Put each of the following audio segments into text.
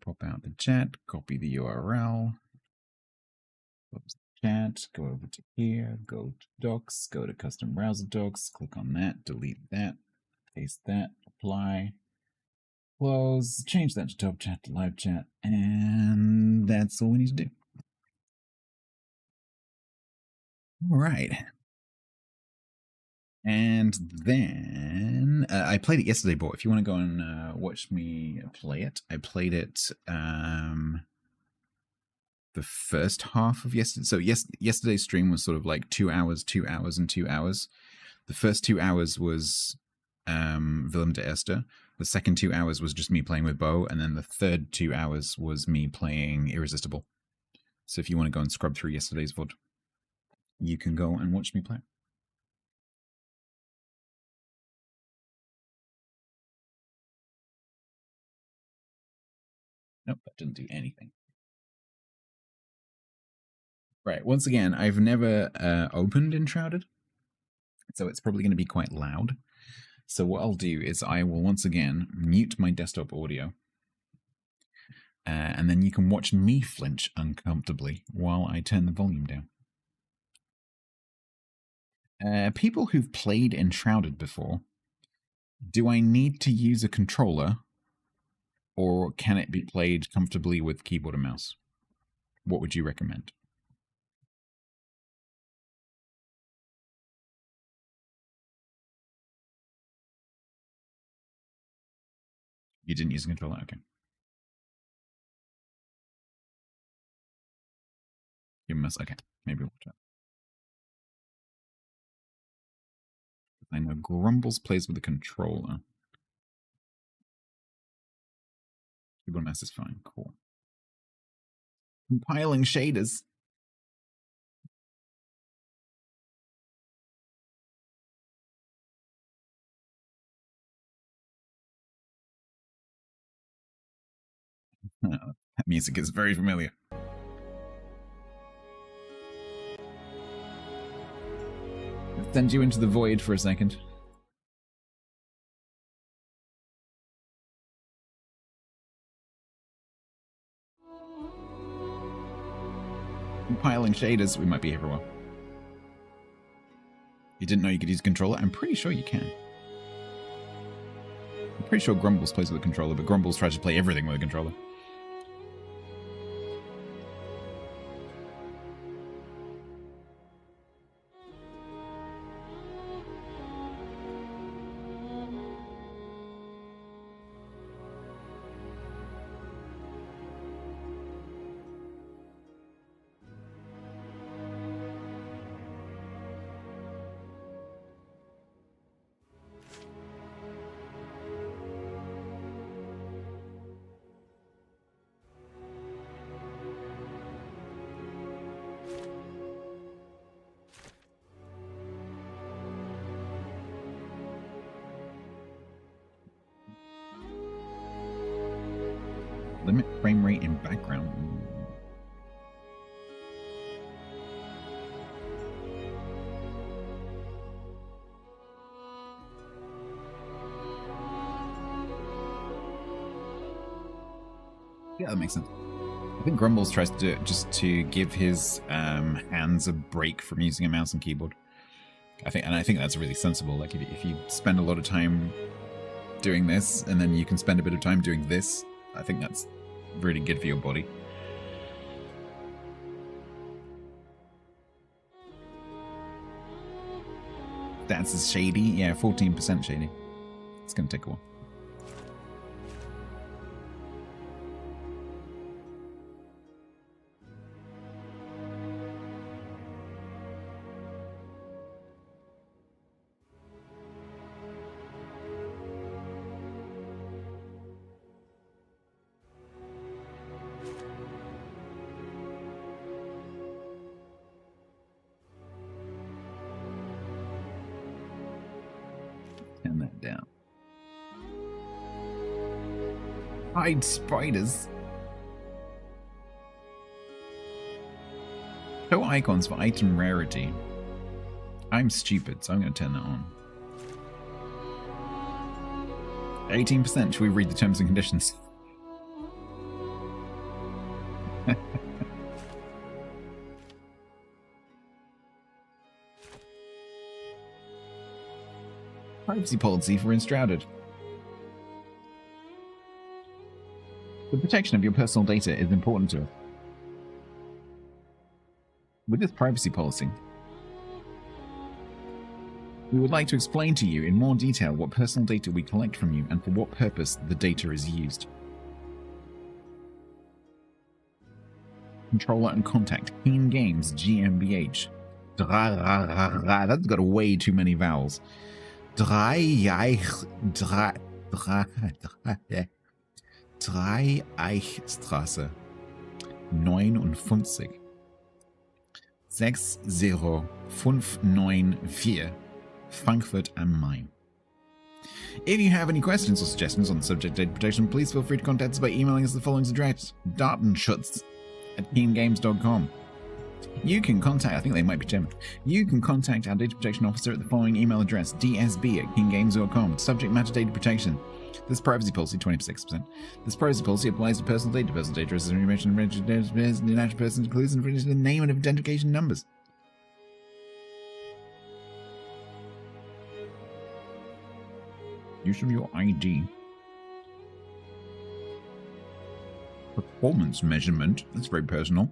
Pop out the chat, copy the URL. Close the chat, go over to here, go to docs, go to custom browser docs, click on that, delete that, paste that, apply, close, change that to top chat to live chat, and that's all we need to do. All right. And then I played it yesterday, but if you want to go and watch me play it, I played it the first half of yesterday. So yesterday's stream was sort of like 2 hours, 2 hours, and 2 hours. The first 2 hours was Willem de Esther. The second 2 hours was just me playing with Bo, and then the third 2 hours was me playing Irresistible. So if you want to go and scrub through yesterday's VOD, you can go and watch me play. Nope, that didn't do anything. Right, once again, I've never opened Enshrouded, so it's probably going to be quite loud. So what I'll do is I will once again mute my desktop audio, and then you can watch me flinch uncomfortably while I turn the volume down. People who've played Enshrouded before, do I need to use a controller, or can it be played comfortably with keyboard and mouse? What would you recommend? You didn't use a controller? Okay. You must, okay. Maybe we'll try. I know Grumbles plays with a controller. Keyboard and mouse is fine. Cool. Compiling shaders. That music is very familiar. Let's send you into the void for a second. Compiling shaders, we might be here for a while. You didn't know you could use a controller? I'm pretty sure you can. I'm pretty sure Grumbles plays with a controller, but Grumbles tries to play everything with a controller. Limit frame rate in background. Yeah, that makes sense. I think Grumbles tries to do it just to give his hands a break from using a mouse and keyboard. I think that's really sensible. Like if you spend a lot of time doing this, and then you can spend a bit of time doing this, I think that's really good for your body. That's as shady. Yeah, 14% shady. It's going to take a while. Turn that down. Hide spiders. Show icons for item rarity. I'm stupid, so I'm going to turn that on. 18%. Should we read the terms and conditions? Privacy policy for Enshrouded. The protection of your personal data is important to us. With this privacy policy, we would like to explain to you in more detail what personal data we collect from you and for what purpose the data is used. Controller and contact. Keen Games GmbH. That's got way too many vowels. Dreieichstraße 59 60594 Frankfurt am Main. If you have any questions or suggestions on the subject of data protection, please feel free to contact us by emailing us the following address: datenschutz@keengames.com. You can contact, I think they might be German. You can contact our data protection officer at the following email address: dsb@keengames.com. Subject matter: data protection. This privacy policy, 26%. This privacy policy applies to personal data. Personal data is information and registered natural persons, includes information, the name and identification numbers. Use of your ID. Performance measurement. That's very personal.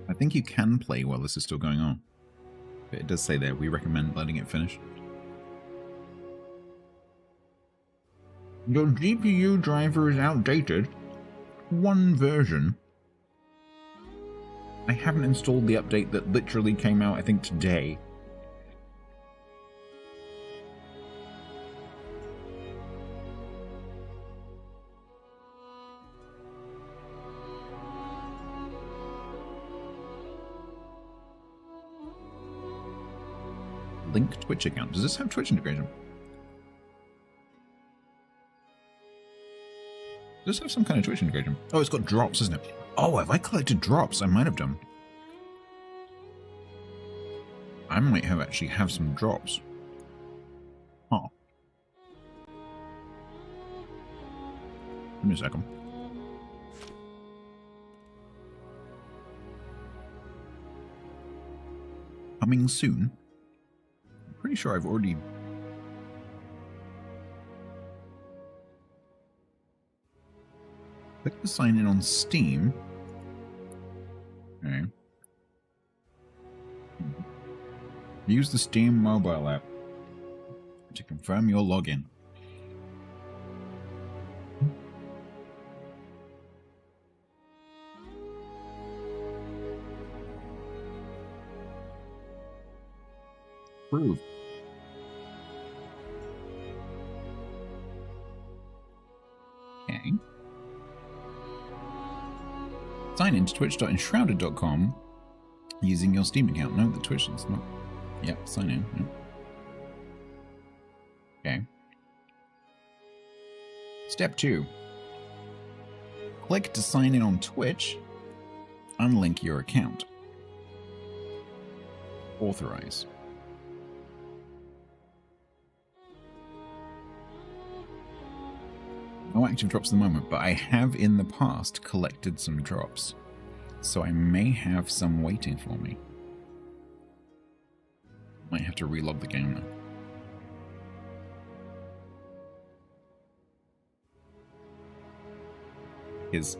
I think you can play while this is still going on. But it does say there, we recommend letting it finish. Your GPU driver is outdated. One version. I haven't installed the update that literally came out, I think, today. Link Twitch account. Does this have Twitch integration? Does this have some kind of Twitch integration? Oh, it's got drops, isn't it? Oh, have I collected drops? I might have done. I might have actually have some drops. Huh. Give me a second. Coming soon. Pretty sure I've already... Click to sign in on Steam. Okay. Use the Steam mobile app to confirm your login. Approved. Okay. Sign in to twitch.enshrouded.com using your Steam account. No, the Twitch is not. Yep, sign in. Yep. Okay. Step 2. Click to sign in on Twitch. Unlink your account. Authorize. No active drops at the moment, but I have in the past collected some drops. So I may have some waiting for me. Might have to relog the game though. Because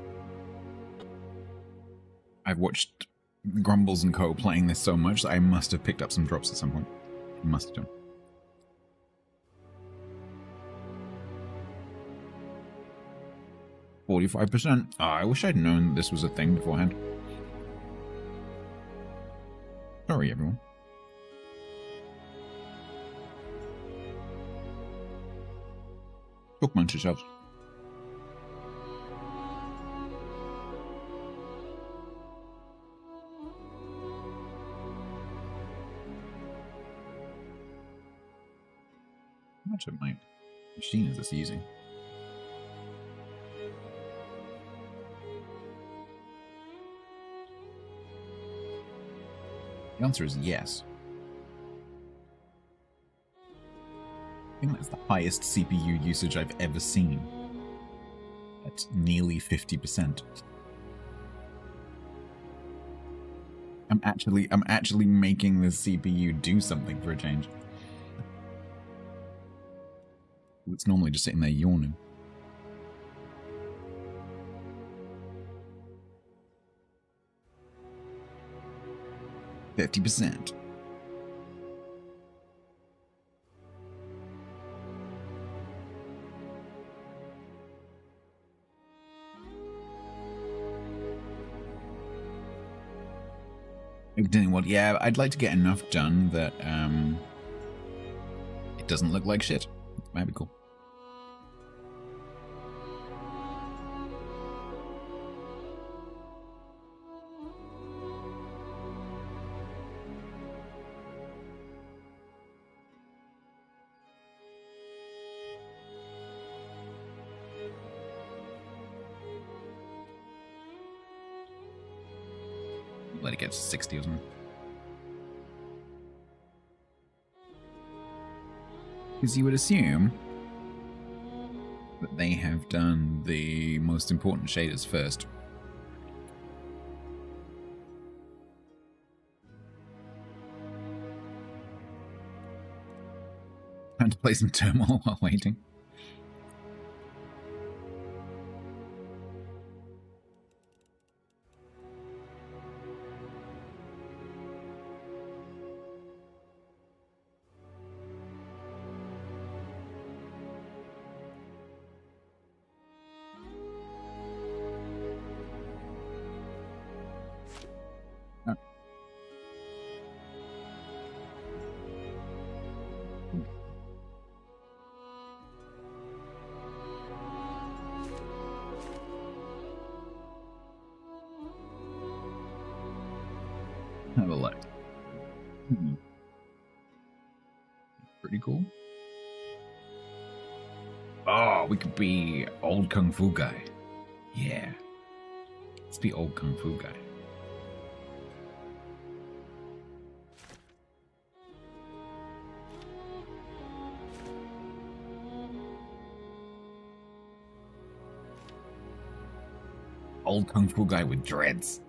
I've watched Grumbles and Co. playing this so much that I must have picked up some drops at some point. Must have done. 45%. Oh, I wish I'd known this was a thing beforehand. Sorry, everyone. Bookmark yourselves. How much of my machine is this using? The answer is yes. I think that's the highest CPU usage I've ever seen. At nearly 50%. I'm actually making the CPU do something for a change. It's normally just sitting there yawning. %. Well, yeah, I'd like to get enough done that it doesn't look like shit. That'd be cool. Let it get to 60 or something. Because you would assume that they have done the most important shaders first. Time to play some Turmoil while waiting. Have a look. Pretty cool. Oh, we could be old Kung Fu guy. Yeah. Let's be old Kung Fu guy. Old Kung Fu guy with dreads.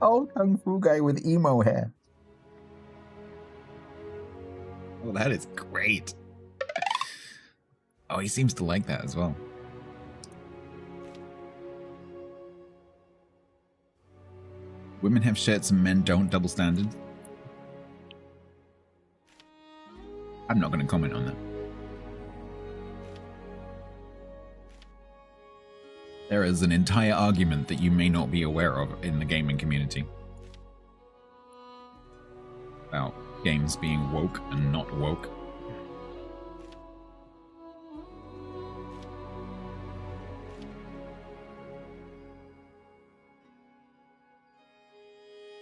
Old Kung Fu guy with emo hair. Oh, that is great. Oh, he seems to like that as well. Women have shirts and men don't, double standard. I'm not going to comment on that. There is an entire argument that you may not be aware of in the gaming community about games being woke and not woke.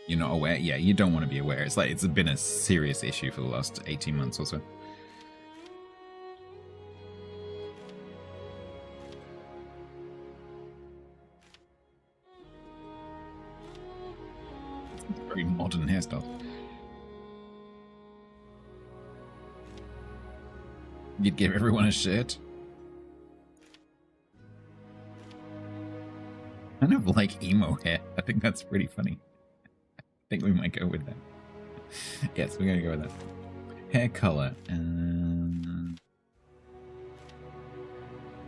You're not aware? Yeah, you don't want to be aware. It's like it's been a serious issue for the last 18 months or so. Very modern hairstyle. You'd give everyone a shirt? Kind of like emo hair. I think that's pretty funny. I think we might go with that. Yes, we're gonna go with that. Hair color.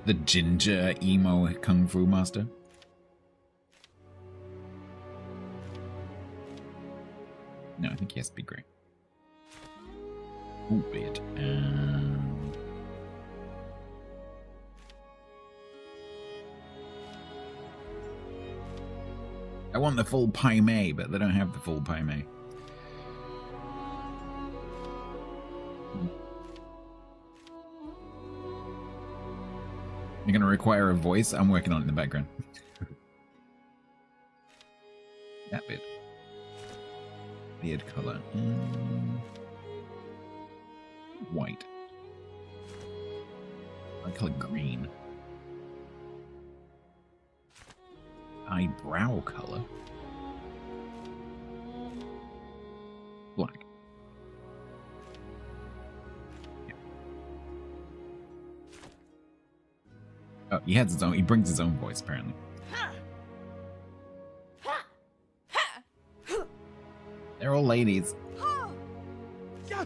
The ginger emo kung fu master. No, I think he has to be grey. Ooh, beard. I want the full Pai Mei, but they don't have the full Pai Mei. You're going to require a voice? I'm working on it in the background. That bit. Beard color. White. I color green. Eyebrow color. Black. Yeah. Oh, he has his own. He brings his own voice apparently. They're all ladies. Yeah.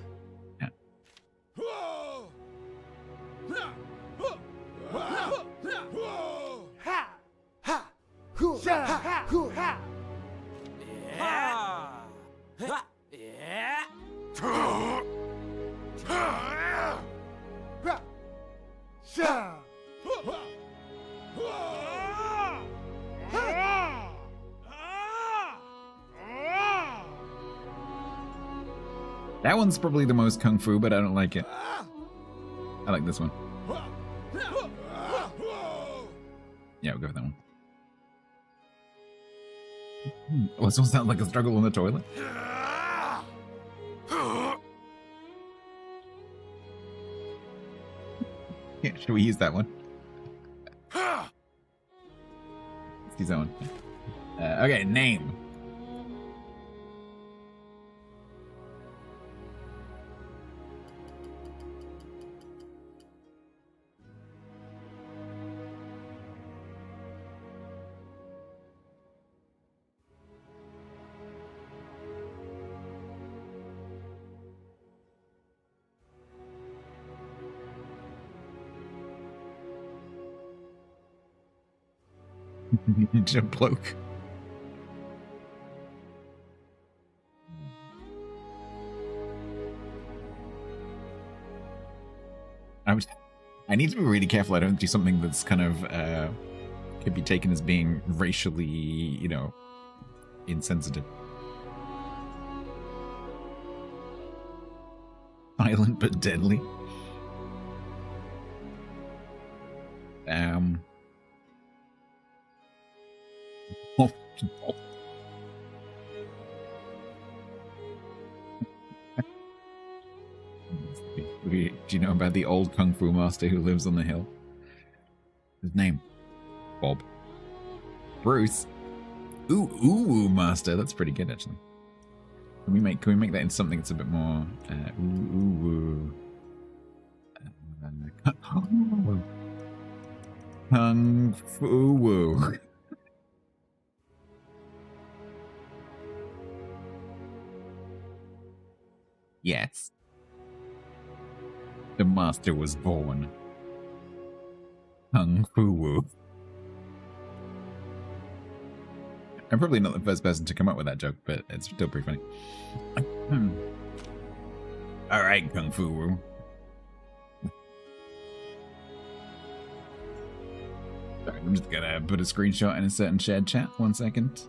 That one's probably the most kung fu, but I don't like it. I like this one. Yeah, we'll go with that one. Oh, this one sounds like a struggle on the toilet. Yeah, should we use that one? Let's use that one. Okay, name. StatsBloke. I need to be really careful I don't do something that's kind of could be taken as being racially, you know, insensitive. Silent but deadly. Oh, oh. Do you know about the old kung fu master who lives on the hill? His name? Bob. Bruce. Ooh, master. That's pretty good, actually. Can we make that into something that's a bit more kung fu woo. Yes. The master was born. Kung fu woo. I'm probably not the first person to come up with that joke, but it's still pretty funny. Alright, Kung Fu Woo. Sorry, I'm just gonna put a screenshot in a certain shared chat. 1 second.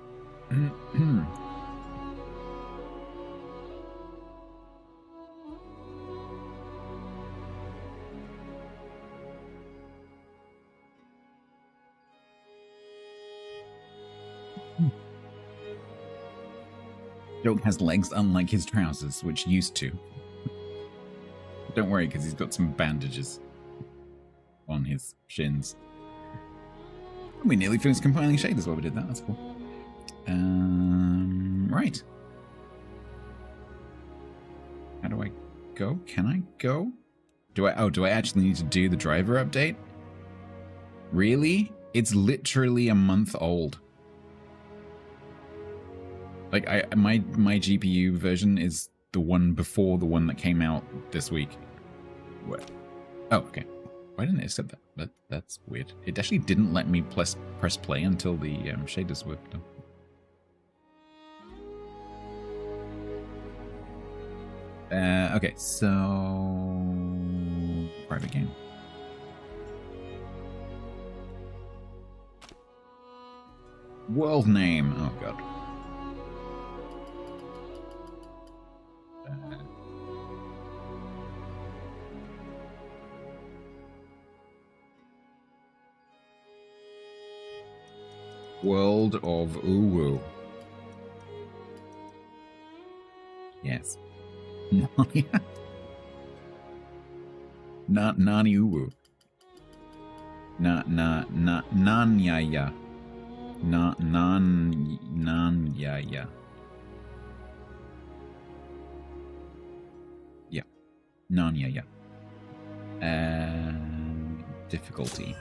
Joke has legs unlike his trousers, which used to. Don't worry, because he's got some bandages on his shins. We nearly finished compiling shaders while we did that. That's cool. Right. How do I go? Can I go? Do I actually need to do the driver update? Really? It's literally a month old. Like, my GPU version is the one before the one that came out this week. What? Oh, okay. Why didn't it accept that? That's weird. It actually didn't let me press play until the shaders were done. Okay, so... private game. World name. Oh, God. World of Uwu. Yes. Not Nani Uwu. Nanyaya. Nanyaya. Yeah. Nanyaya. Difficulty.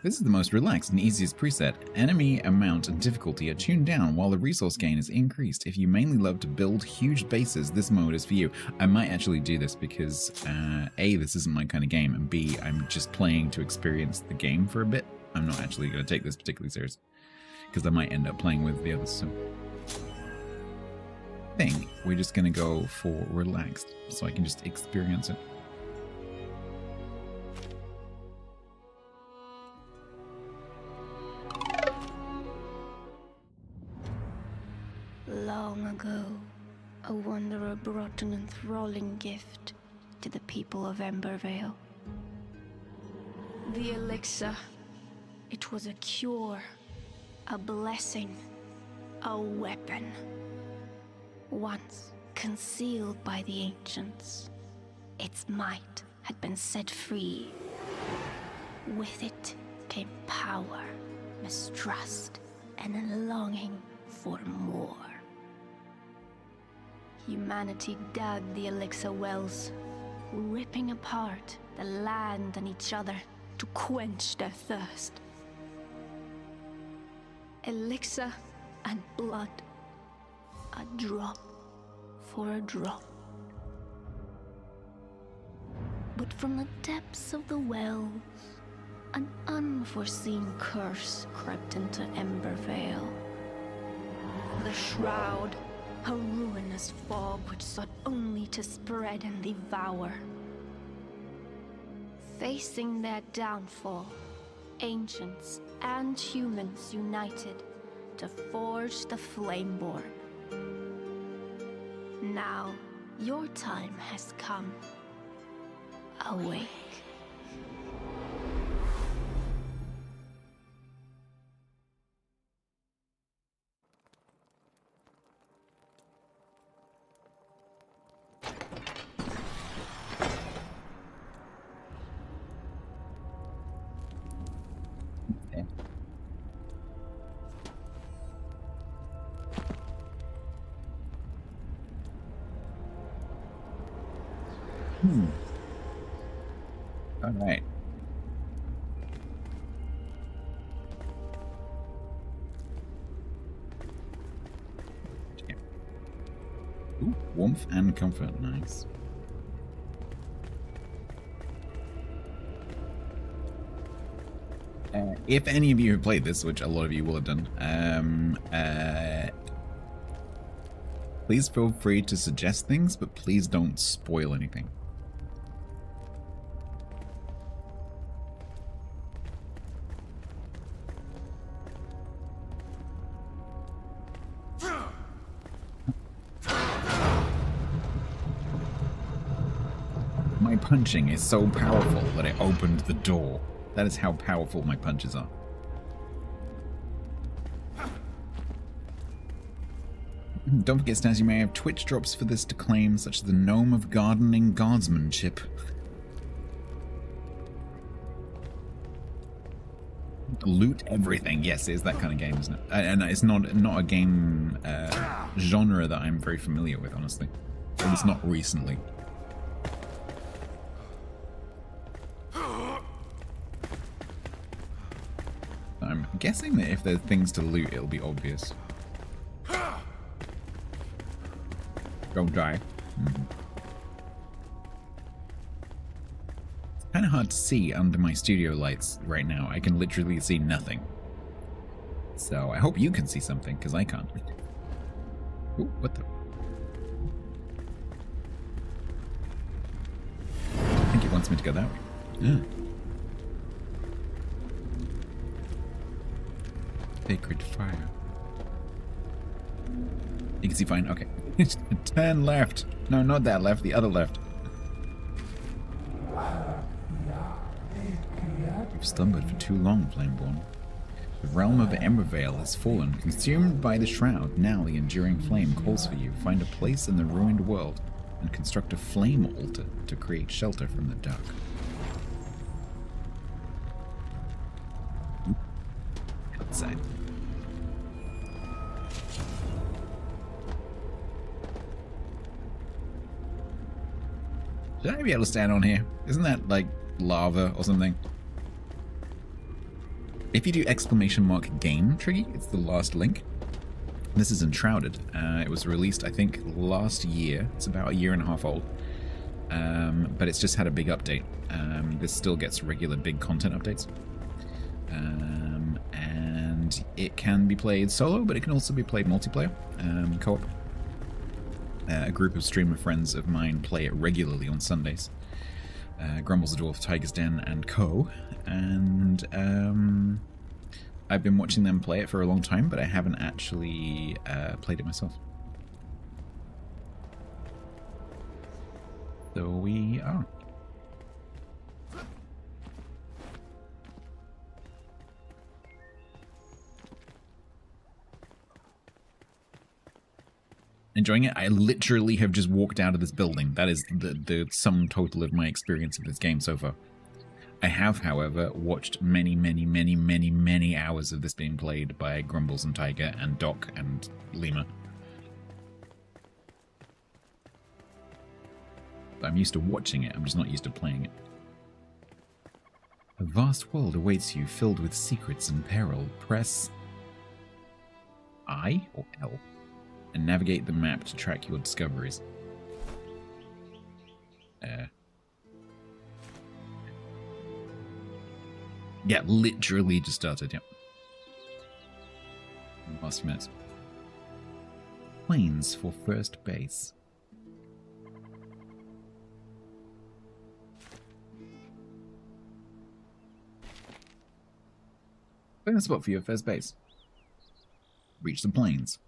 This is the most relaxed and easiest preset. Enemy amount and difficulty are tuned down while the resource gain is increased. If you mainly love to build huge bases, this mode is for you. I might actually do this because A, this isn't my kind of game, and B, I'm just playing to experience the game for a bit. I'm not actually going to take this particularly serious because I might end up playing with the others. So I think we're just going to go for relaxed so I can just experience it. Long ago, a wanderer brought an enthralling gift to the people of Embervale. The elixir. It was a cure, a blessing, a weapon. Once concealed by the ancients, its might had been set free. With it came power, mistrust, and a longing for more. Humanity dug the elixir wells, ripping apart the land and each other to quench their thirst. Elixir and blood, a drop for a drop. But from the depths of the wells, an unforeseen curse crept into Embervale. The Shroud, a ruinous fog which sought only to spread and devour. Facing their downfall, ancients and humans united to forge the Flameborn. Now, your time has come. Awake. All right. Okay. Ooh, warmth and comfort, nice. If any of you have played this, which a lot of you will have done, please feel free to suggest things, but please don't spoil anything. My punching is so powerful that it opened the door. That is how powerful my punches are. Don't forget, Stas, you may have Twitch drops for this to claim, such as the Gnome of Gardening Guardsmanship. Loot everything. Yes, it is that kind of game, isn't it? And it's not a game genre that I'm very familiar with, honestly. At least not recently. I'm guessing that if there's things to loot, it'll be obvious. Don't die. It's kind of hard to see under my studio lights right now. I can literally see nothing. So I hope you can see something, because I can't. Ooh, what the? I think it wants me to go that way. Yeah. Sacred fire. You can see fine. Okay. Turn left. No, not that left. The other left. You've slumbered for too long, Flameborn. The realm of Embervale has fallen, consumed by the shroud. Now the enduring flame calls for you. Find a place in the ruined world and construct a flame altar to create shelter from the dark. Outside. Should I be able to stand on here? Isn't that like lava or something? If you do !game Triggy, it's the last link. This is Enshrouded. It was released, I think, last year. It's about a year and a half old. But it's just had a big update. This still gets regular big content updates. And it can be played solo, but it can also be played multiplayer, co-op. A group of streamer friends of mine play it regularly on Sundays. Grumbles the Dwarf, Tiger's Den, and co. And I've been watching them play it for a long time, but I haven't actually played it myself. So we are. Enjoying it. I literally have just walked out of this building. That is the sum total of my experience of this game so far. I have, however, watched many, many, many, many, many hours of this being played by Grumbles and Tiger and Doc and Lima. I'm used to watching it, I'm just not used to playing it. A vast world awaits you, filled with secrets and peril. Press I or L and navigate the map to track your discoveries. Yeah, literally just started, yep. Last few minutes. Planes for first base. Find a spot for your first base. Reach the plains.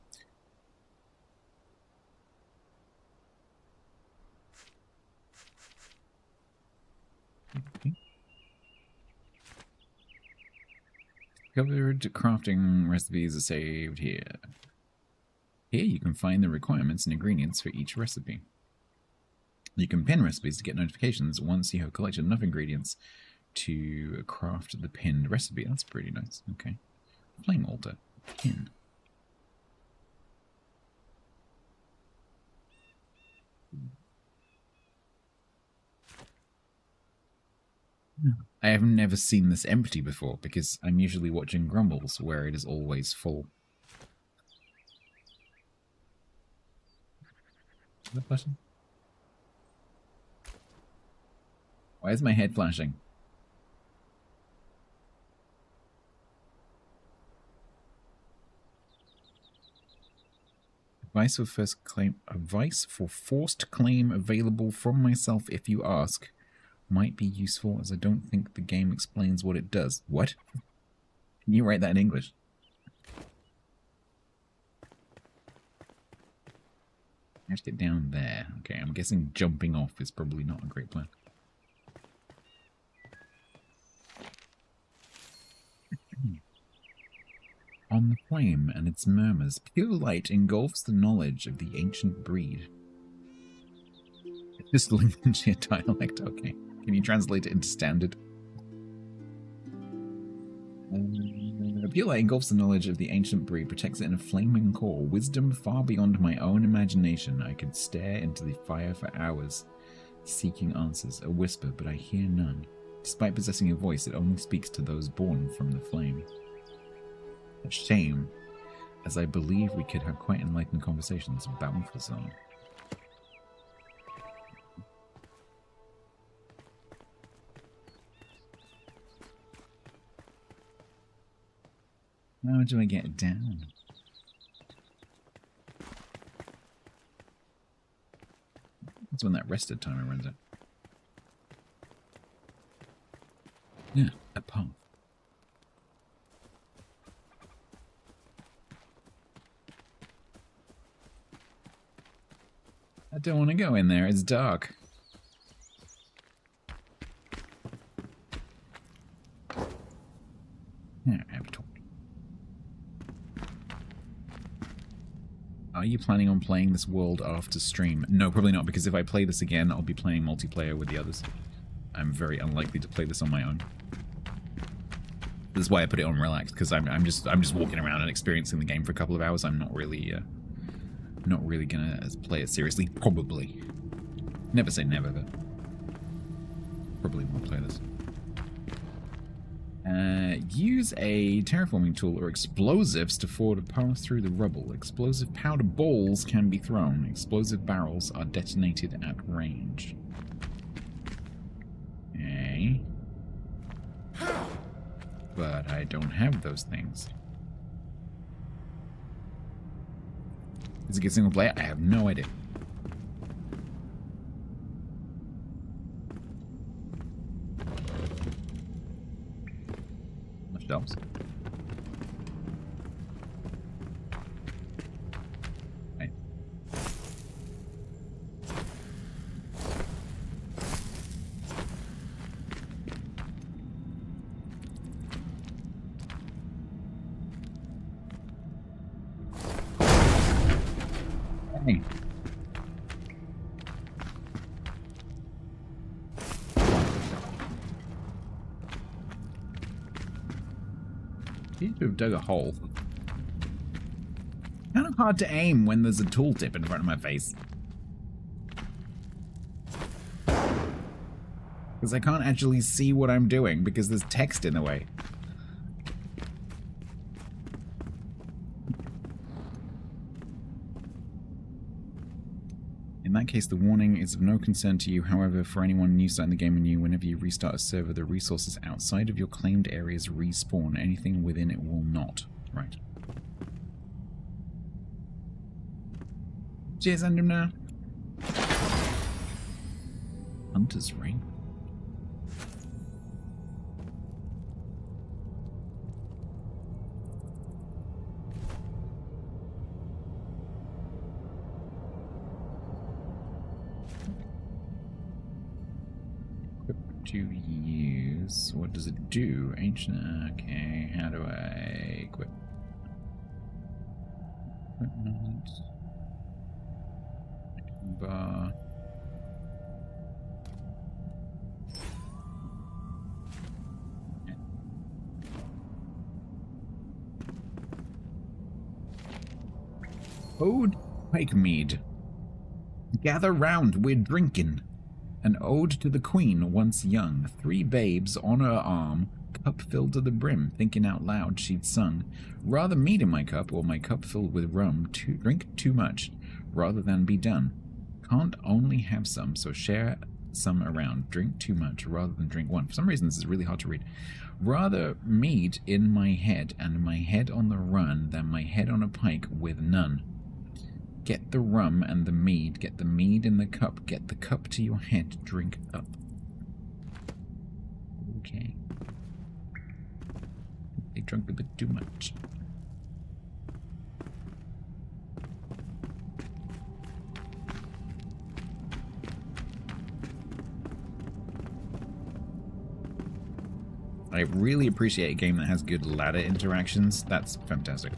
Okay. Discovered crafting recipes are saved here. Here you can find the requirements and ingredients for each recipe. You can pin recipes to get notifications once you have collected enough ingredients to craft the pinned recipe. That's pretty nice. Okay. Flame altar. Pin. I have never seen this empty before because I'm usually watching Grumbles where it is always full. Is that flashing? Why is my head flashing? Advice for forced claim available from myself if you ask. Might be useful as I don't think the game explains what it does. What? Can you write that in English? I have to get down there. Okay, I'm guessing jumping off is probably not a great plan. On the flame and its murmurs, pure light engulfs the knowledge of the ancient breed. It's just Lincolnshire dialect, okay. Can you translate it into standard? Pure light engulfs the knowledge of the ancient breed, protects it in a flaming core. Wisdom far beyond my own imagination. I could stare into the fire for hours, seeking answers. A whisper, but I hear none. Despite possessing a voice, it only speaks to those born from the flame. A shame, as I believe we could have quite enlightened conversations about Balthazar. How do I get down? That's when that rested timer runs out. Yeah, a path. I don't want to go in there, it's dark. Yeah, I have talked. Are you planning on playing this world after stream? No, probably not, because if I play this again, I'll be playing multiplayer with the others. I'm very unlikely to play this on my own. This is why I put it on relaxed, because I'm just walking around and experiencing the game for a couple of hours. I'm not really gonna play it seriously. Probably. Never say never, but probably won't play this. Use a terraforming tool or explosives to forward a path through the rubble. Explosive powder balls can be thrown. Explosive barrels are detonated at range. Okay. But I don't have those things. Is it a single player? I have no idea. Shelves. Right. Hey. Seems to have dug a hole. Kind of hard to aim when there's a tooltip in front of my face. Because I can't actually see what I'm doing because there's text in the way. In that case, the warning is of no concern to you. However, for anyone new starting the game and you, whenever you restart a server, the resources outside of your claimed areas respawn. Anything within it will not. Right. Cheers, Andrew. Hunter's Ring. To use. What does it do? Ancient. Okay, how do I equip? Equipment. Bar. Ode Pike Mead. Gather round, we're drinking. An ode to the queen once young, 3 babes on her arm, cup filled to the brim, thinking out loud she'd sung, rather mead in my cup or my cup filled with rum, to drink too much, rather than be done. Can't only have some, so share some around, drink too much, rather than drink one. For some reason this is really hard to read. Rather mead in my head, and my head on the run, than my head on a pike with none. Get the rum and the mead, get the mead in the cup, get the cup to your head, drink up. Okay. They drank a bit too much. I really appreciate a game that has good ladder interactions. That's fantastic.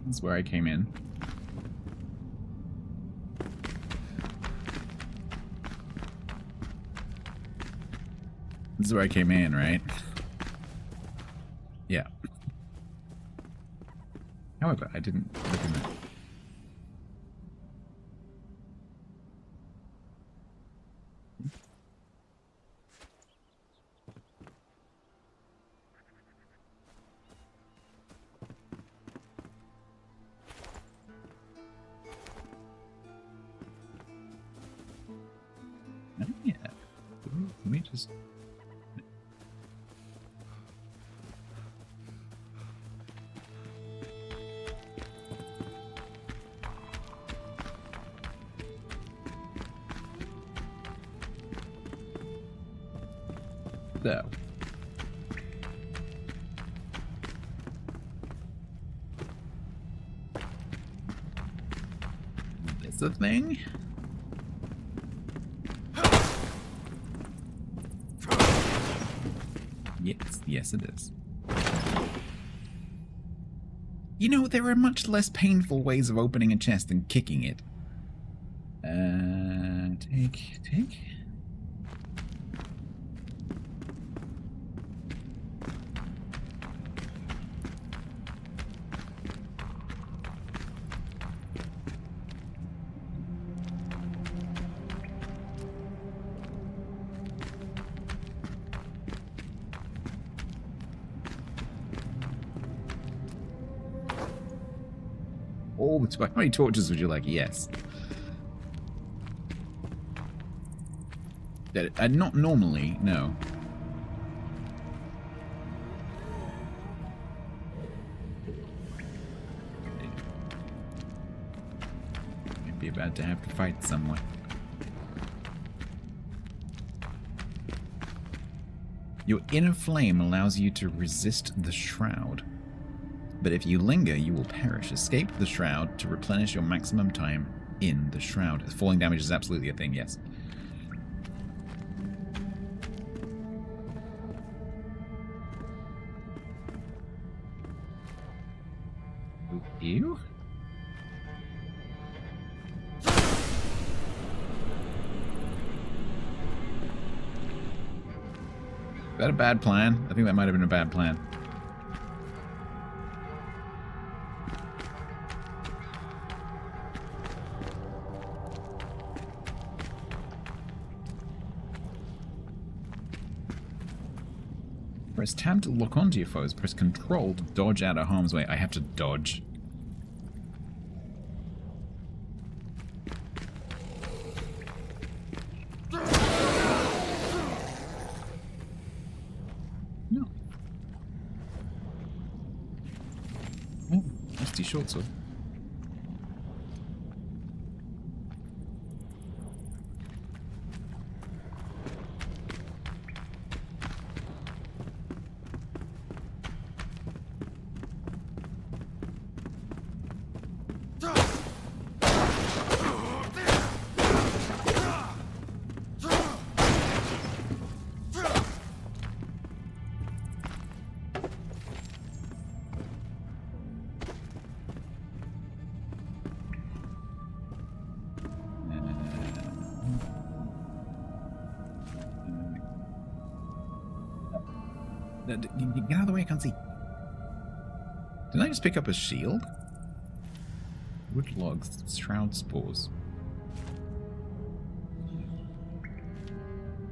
That's where I came in. This is where I came in, right? Yeah. However, I didn't look in the... Yeah. Let me just... So. Is this a thing? Yes it is. You know, there are much less painful ways of opening a chest than kicking it. Take. All the time. How many torches would you like? Yes. Not normally, no. Might be about to have to fight someone. Your inner flame allows you to resist the shroud. But if you linger, you will perish. Escape the shroud to replenish your maximum time in the shroud. Falling damage is absolutely a thing, yes. You? Is that a bad plan? I think that might have been a bad plan. Press tab to lock onto your foes. Press control to dodge out of harm's way. I have to dodge. No. Oh, nasty short sword. Get out of the way, I can't see. Did I just pick up a shield? Wood logs, shroud spores.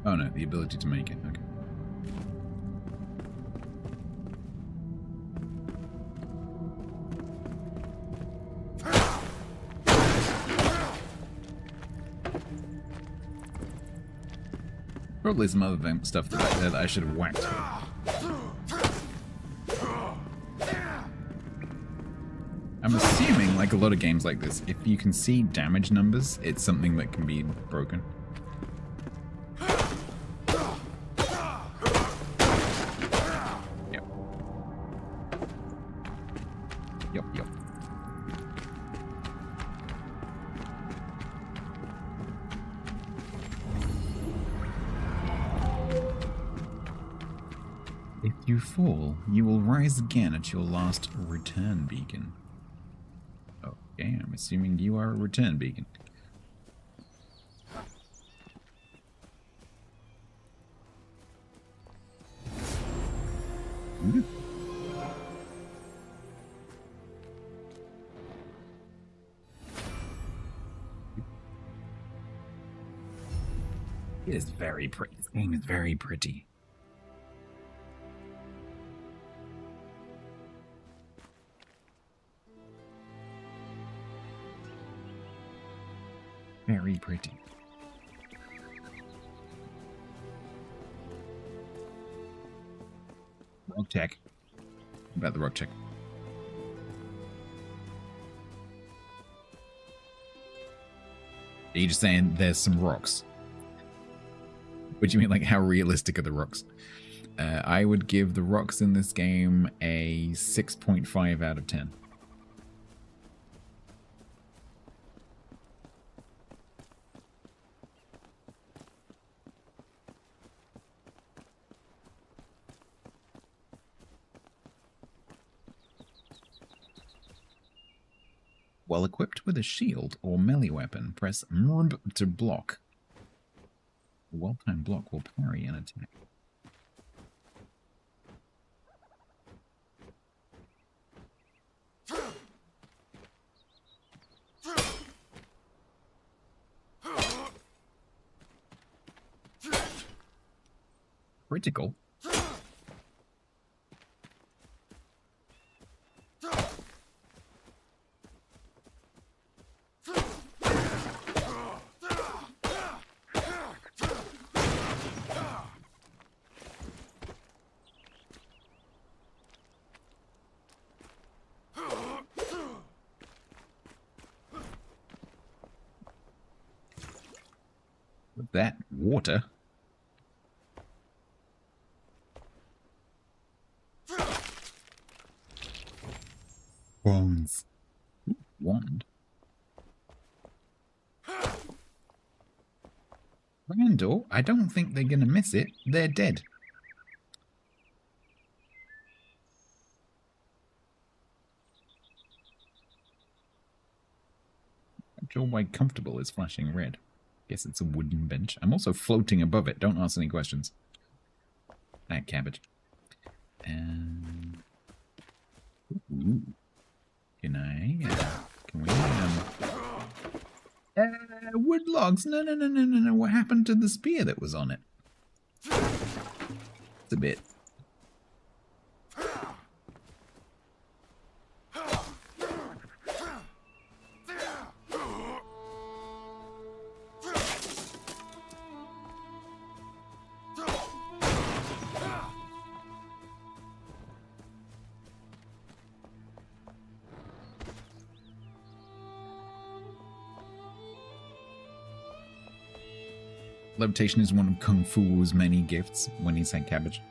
Oh no, the ability to make it, okay. Probably some other stuff that I should have whacked. I'm assuming, like a lot of games like this, if you can see damage numbers, it's something that can be broken. Yep. If you fall, you will rise again at your last return beacon. Okay, I'm assuming you are a return beacon. Ooh. It is very pretty. This game is very pretty. Very pretty. Rock check. What about the rock check? Are you just saying there's some rocks? What do you mean, like, how realistic are the rocks? I would give the rocks in this game a 6.5 out of 10. While equipped with a shield or melee weapon, press MRB to block. A well-timed block will parry an attack. Critical? With that water. Wands. Ooh, wand. Randall, I don't think they're gonna miss it. They're dead. Not sure why comfortable is flashing red. Guess it's a wooden bench. I'm also floating above it. Don't ask any questions. That cabbage. Ooh. Can we, wood logs. No. What happened to the spear that was on it? It's a bit. Levitation is one of Kung Fu's many gifts when he said cabbage.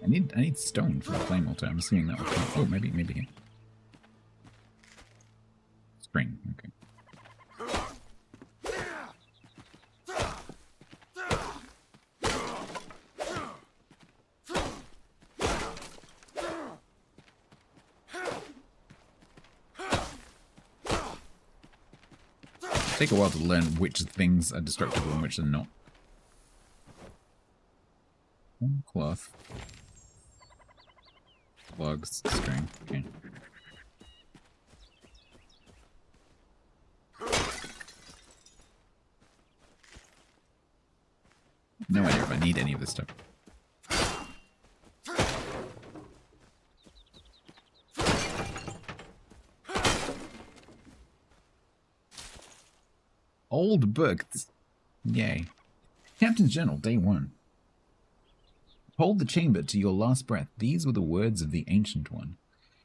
I need stone for the flame altar. I'm assuming that will come. Oh, maybe here. String, okay. Take a while to learn which things are destructible and which are not. Cloth. Logs, string, okay. No idea if I need any of this stuff. Old books. Yay. Captain's Journal, Day 1. Hold the chamber to your last breath. These were the words of the Ancient One.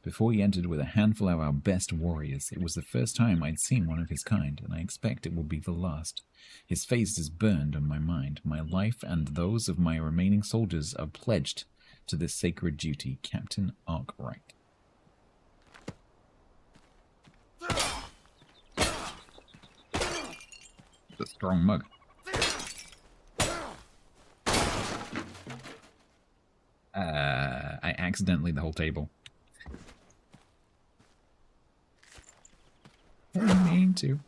Before he entered with a handful of our best warriors, it was the first time I'd seen one of his kind, and I expect it will be the last. His face is burned on my mind. My life and those of my remaining soldiers are pledged to this sacred duty. Captain Arkwright. It's a strong mug. I accidentally the whole table. I didn't mean to.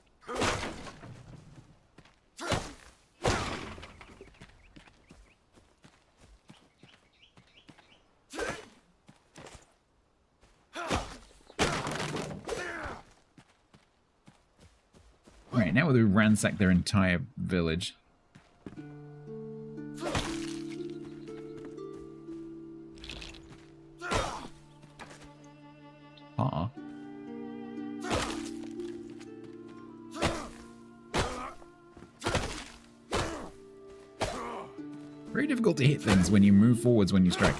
Right, now we'll ransack their entire village. Very difficult to hit things when you move forwards when you strike.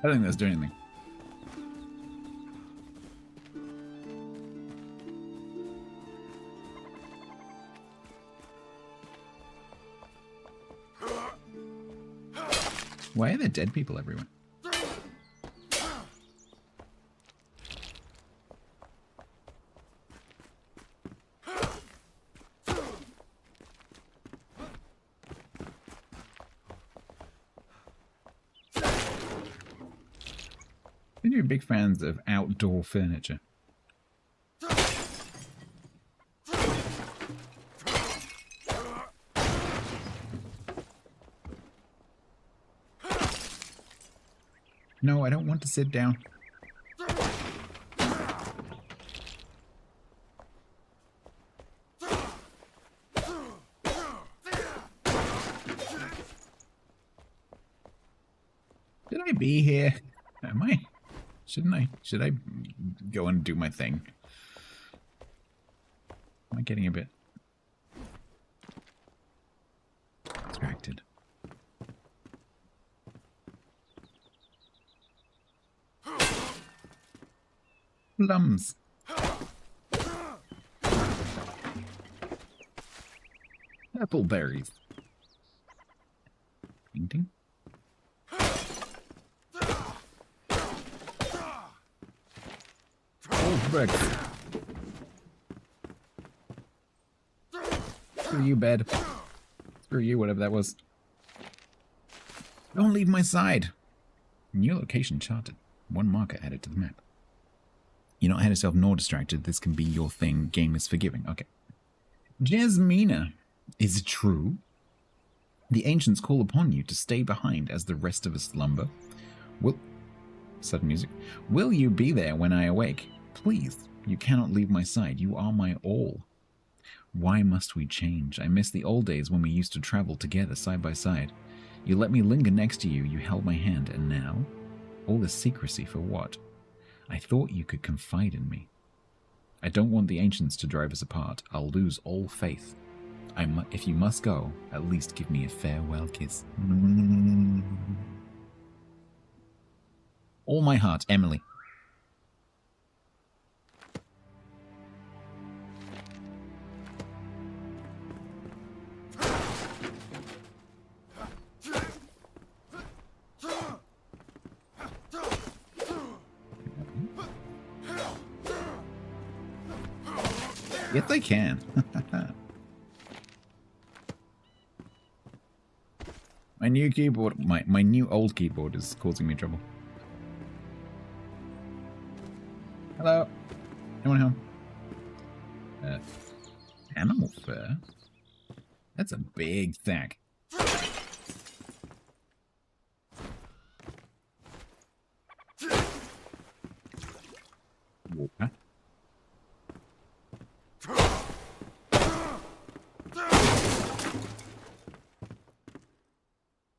I don't think that's doing anything. Why are there dead people everywhere? You're big fans of outdoor furniture. No, I don't want to sit down. Should I be here? Am I? Shouldn't I? Should I go and do my thing? Am I getting a bit distracted? Plums. Apple berries. Painting. Screw you, bed. Screw you, whatever that was. Don't leave my side. New location charted. 1 marker added to the map. You're not ahead of yourself nor distracted. This can be your thing. Game is forgiving. Okay. Jasmina, is it true? The ancients call upon you to stay behind as the rest of us slumber. Sudden music. Will you be there when I awake? Please, you cannot leave my side. You are my all. Why must we change? I miss the old days when we used to travel together side by side. You let me linger next to you. You held my hand. And now? All this secrecy for what? I thought you could confide in me. I don't want the ancients to drive us apart. I'll lose all faith. If you must go, at least give me a farewell kiss. All my heart, Emily. Yes, I can. My new keyboard, my new old keyboard is causing me trouble. Hello. Anyone home? Animal fur? That's a big stack. Water.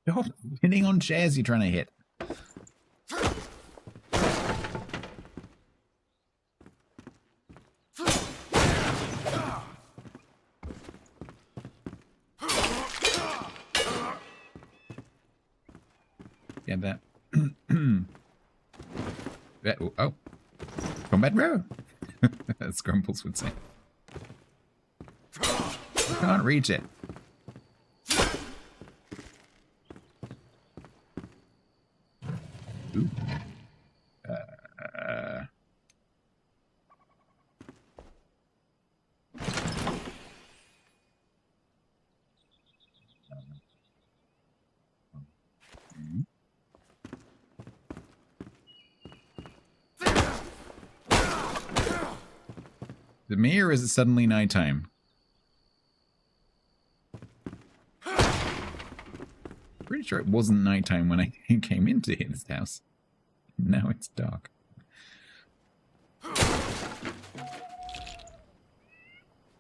Stop hitting on chairs you're trying to hit. Get that. Oh. Combat row. As Grumbles would say. I can't reach it. Ooh. The mirror is suddenly nighttime. Pretty sure it wasn't nighttime when I came into his house. Now it's dark.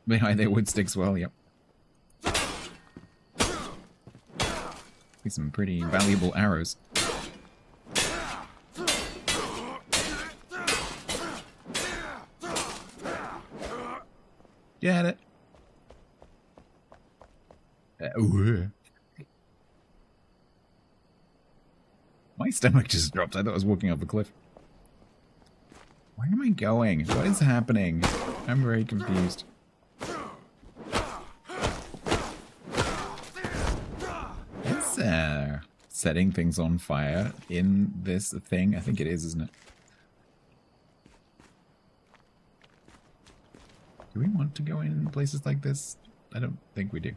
Behind their wood sticks, well, yep. See some pretty valuable arrows. Get it? My stomach just dropped. I thought I was walking off a cliff. Where am I going? What is happening? I'm very confused. Is setting things on fire in this thing? I think it is, isn't it? Do we want to go in places like this? I don't think we do.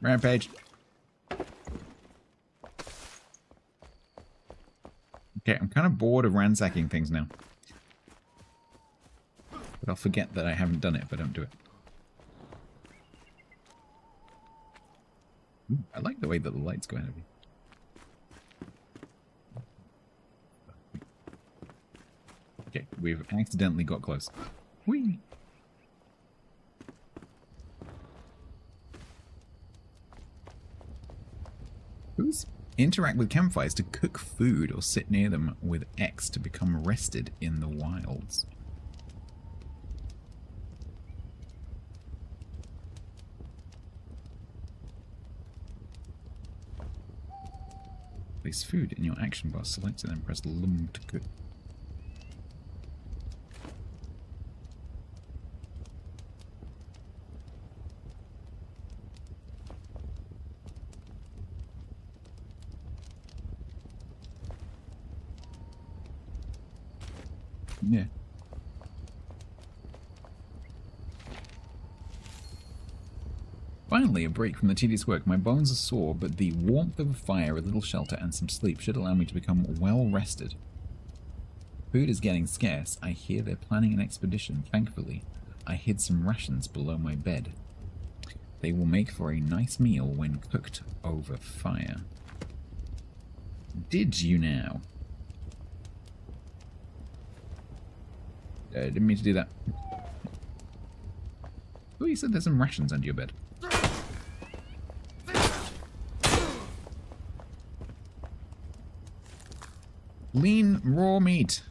Rampage. Okay, I'm kind of bored of ransacking things now. But I'll forget that I haven't done it if I don't do it. Ooh, I like the way that the lights go ahead of you. Okay, we've accidentally got close. Whee! Who's interact with campfires to cook food or sit near them with X to become rested in the wilds? Place food in your action bar, select it, and press LUM to cook. Yeah. Finally, a break from the tedious work. My bones are sore, but the warmth of a fire, a little shelter, and some sleep should allow me to become well rested. Food is getting scarce. I hear they're planning an expedition. Thankfully, I hid some rations below my bed. They will make for a nice meal when cooked over fire. Did you now? Didn't mean to do that. Oh, you said there's some rations under your bed. Lean raw meat.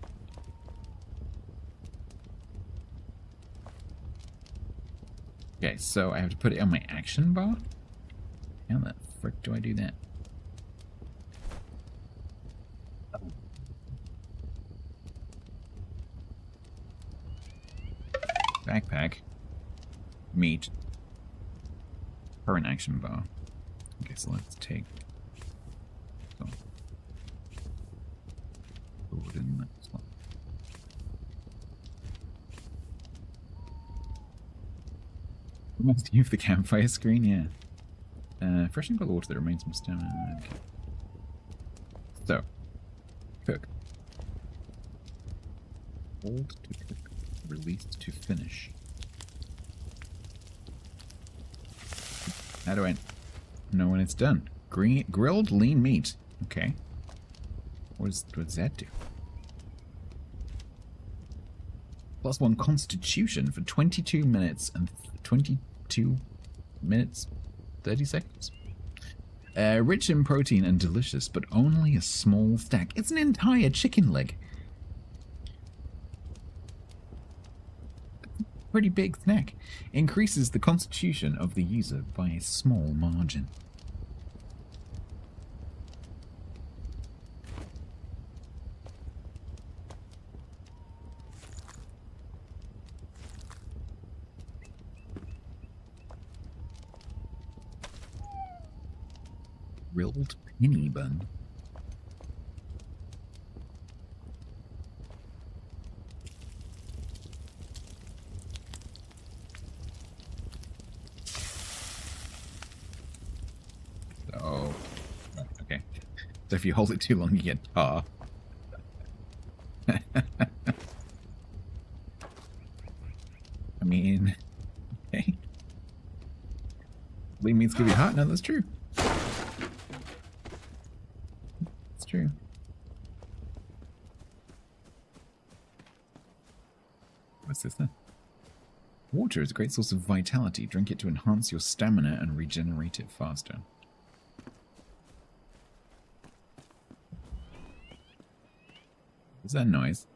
Okay, so I have to put it on my action bar? How the frick do I do that? Backpack. Meat. Current action bar. Okay, so let's take... So, put it in that slot. We must use the campfire screen, yeah. Freshen by the water that remains some stamina. Okay. So, cook. Hold to cook. Release to finish. How do I know when it's done? Grilled lean meat. Okay. What does that do? +1 constitution for 22 minutes and 22 minutes 30 seconds. Rich in protein and delicious, but only a small stack. It's an entire chicken leg. Pretty big snack. Increases the constitution of the user by a small margin. Grilled penny bun. Oh, okay. So if you hold it too long, you get tar. I mean, okay. Lean meats give you hot? No, that's true. It's true. What's this then? Water is a great source of vitality. Drink it to enhance your stamina and regenerate it faster. What's that noise?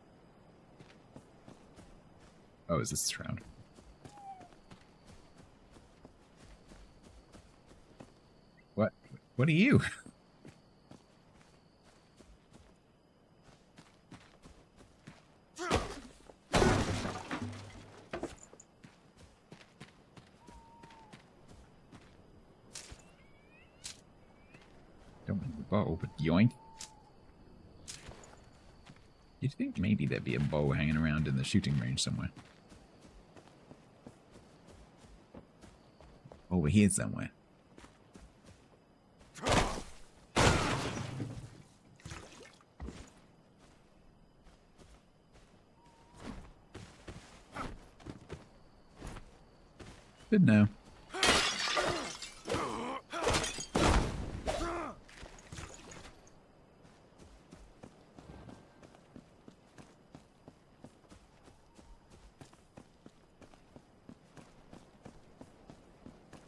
Oh, is this Shroud? What? What are you? Don't want the bow, but yoink. You'd think maybe there'd be a bow hanging around in the shooting range somewhere. Over here somewhere. But no.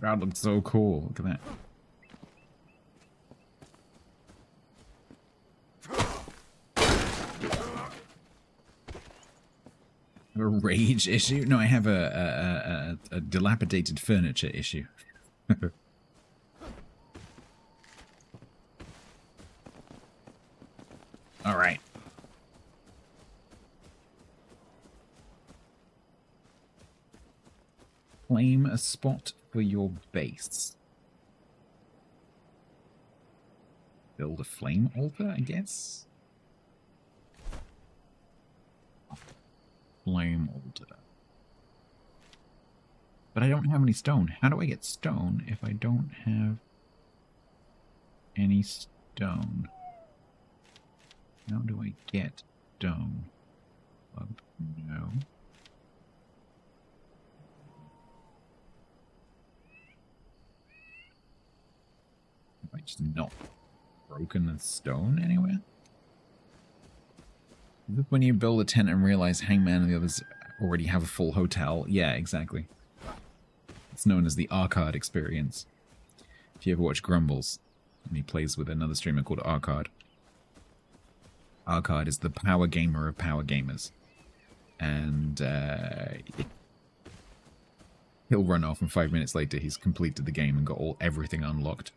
That looks so cool. Look at that. I have a rage issue? No, I have a dilapidated furniture issue. All right. Claim a spot for your base. Build a flame altar, I guess? Flame altar. But I don't have any stone. How do I get stone if I don't have any stone? How do I get stone? No. Have I just not broken the stone anywhere? Is this when you build a tent and realize Hangman and the others already have a full hotel? Yeah, exactly. It's known as the Arcade experience. If you ever watch Grumbles, and he plays with another streamer called Arcade. Arcade is the power gamer of power gamers. And he'll run off and 5 minutes later he's completed the game and got everything unlocked.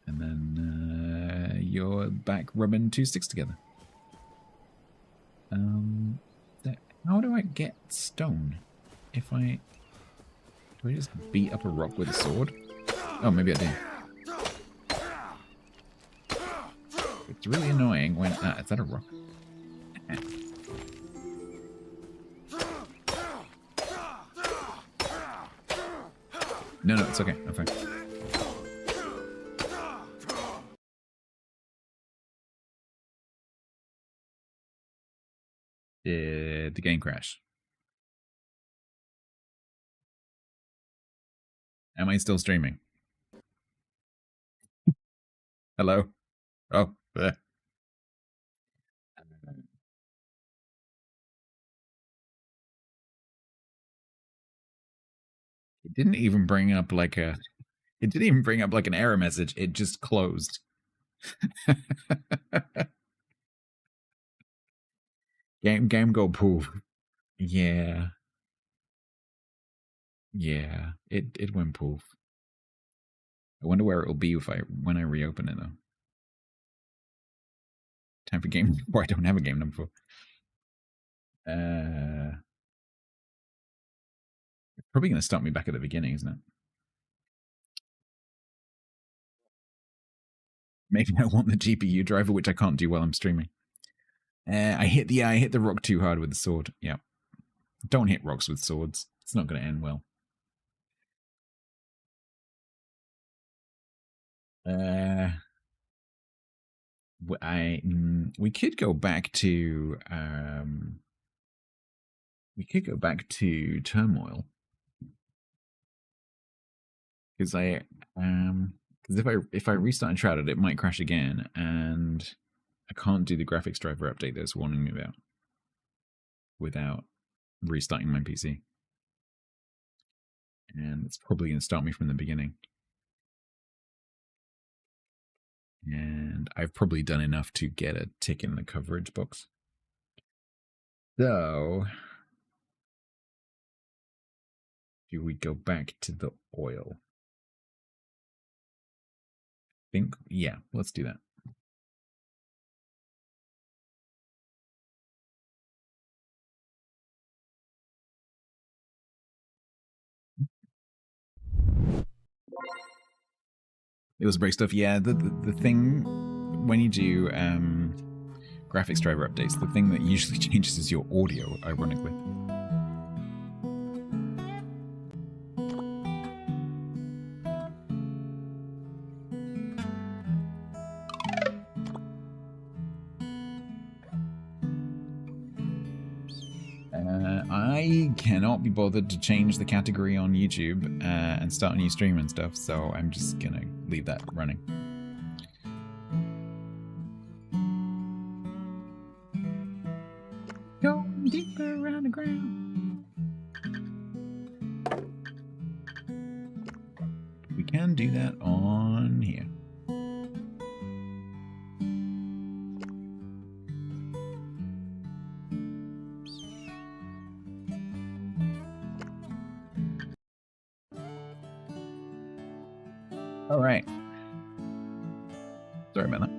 And then you're back rubbing two sticks together. How do I get stone? If I... Do I just beat up a rock with a sword? Oh, maybe I do. It's really annoying when... Ah, is that a rock? No, it's okay. I'm fine. Did the game crash? Am I still streaming? Hello? Oh, there. It didn't even bring up like a... It didn't even bring up like an error message. It just closed. Game go poof. Yeah. Yeah. It went poof. I wonder where it'll be when I reopen it though. Time for game number. I don't have a game number for. It's probably gonna start me back at the beginning, isn't it? Maybe I want the GPU driver, which I can't do while I'm streaming. I hit the rock too hard with the sword. Yeah. Don't hit rocks with swords. It's not going to end well. We could go back to turmoil because if I restart Enshrouded, it might crash again, and I can't do the graphics driver update that's warning me about without restarting my PC. And it's probably going to start me from the beginning. And I've probably done enough to get a tick in the coverage box. So, do we go back to the oil? think, yeah, let's do that. It was break stuff. Yeah, the thing when you do graphics driver updates, the thing that usually changes is your audio, ironically. I cannot be bothered to change the category on YouTube and start a new stream and stuff, so I'm just gonna leave that running. Going deeper around the ground. We can do that on here. All right. Sorry about that.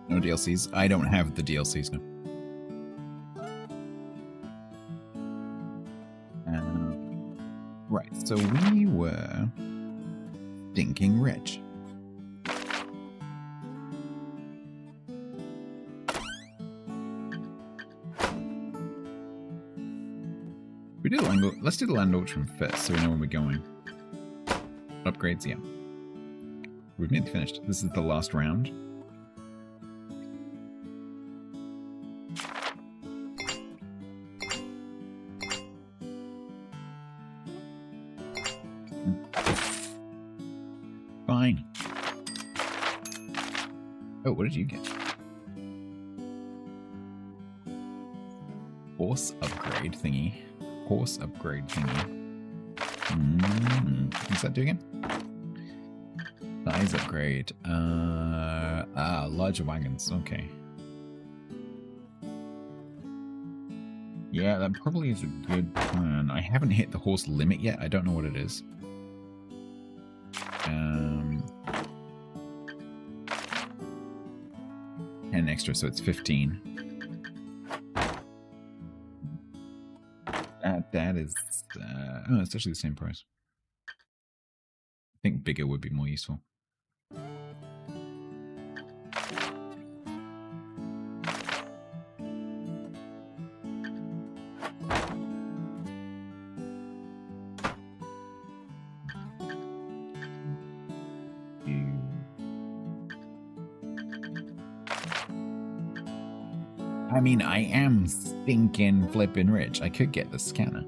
No DLCs. I don't have the DLCs now. Right, so we were stinking rich. We do let's do the land auction first, so we know where we're going. Upgrades, yeah. We've nearly finished. This is the last round. Fine. Oh, what did you get? Horse upgrade thingy. Horse upgrade thingy. What's that do again? Size upgrade. Larger wagons. Okay. Yeah, that probably is a good plan. I haven't hit the horse limit yet. I don't know what it is. 10 extra, so it's 15. That is... oh, it's actually the same price. I think bigger would be more useful. I mean, I am stinking flipping rich. I could get the scanner.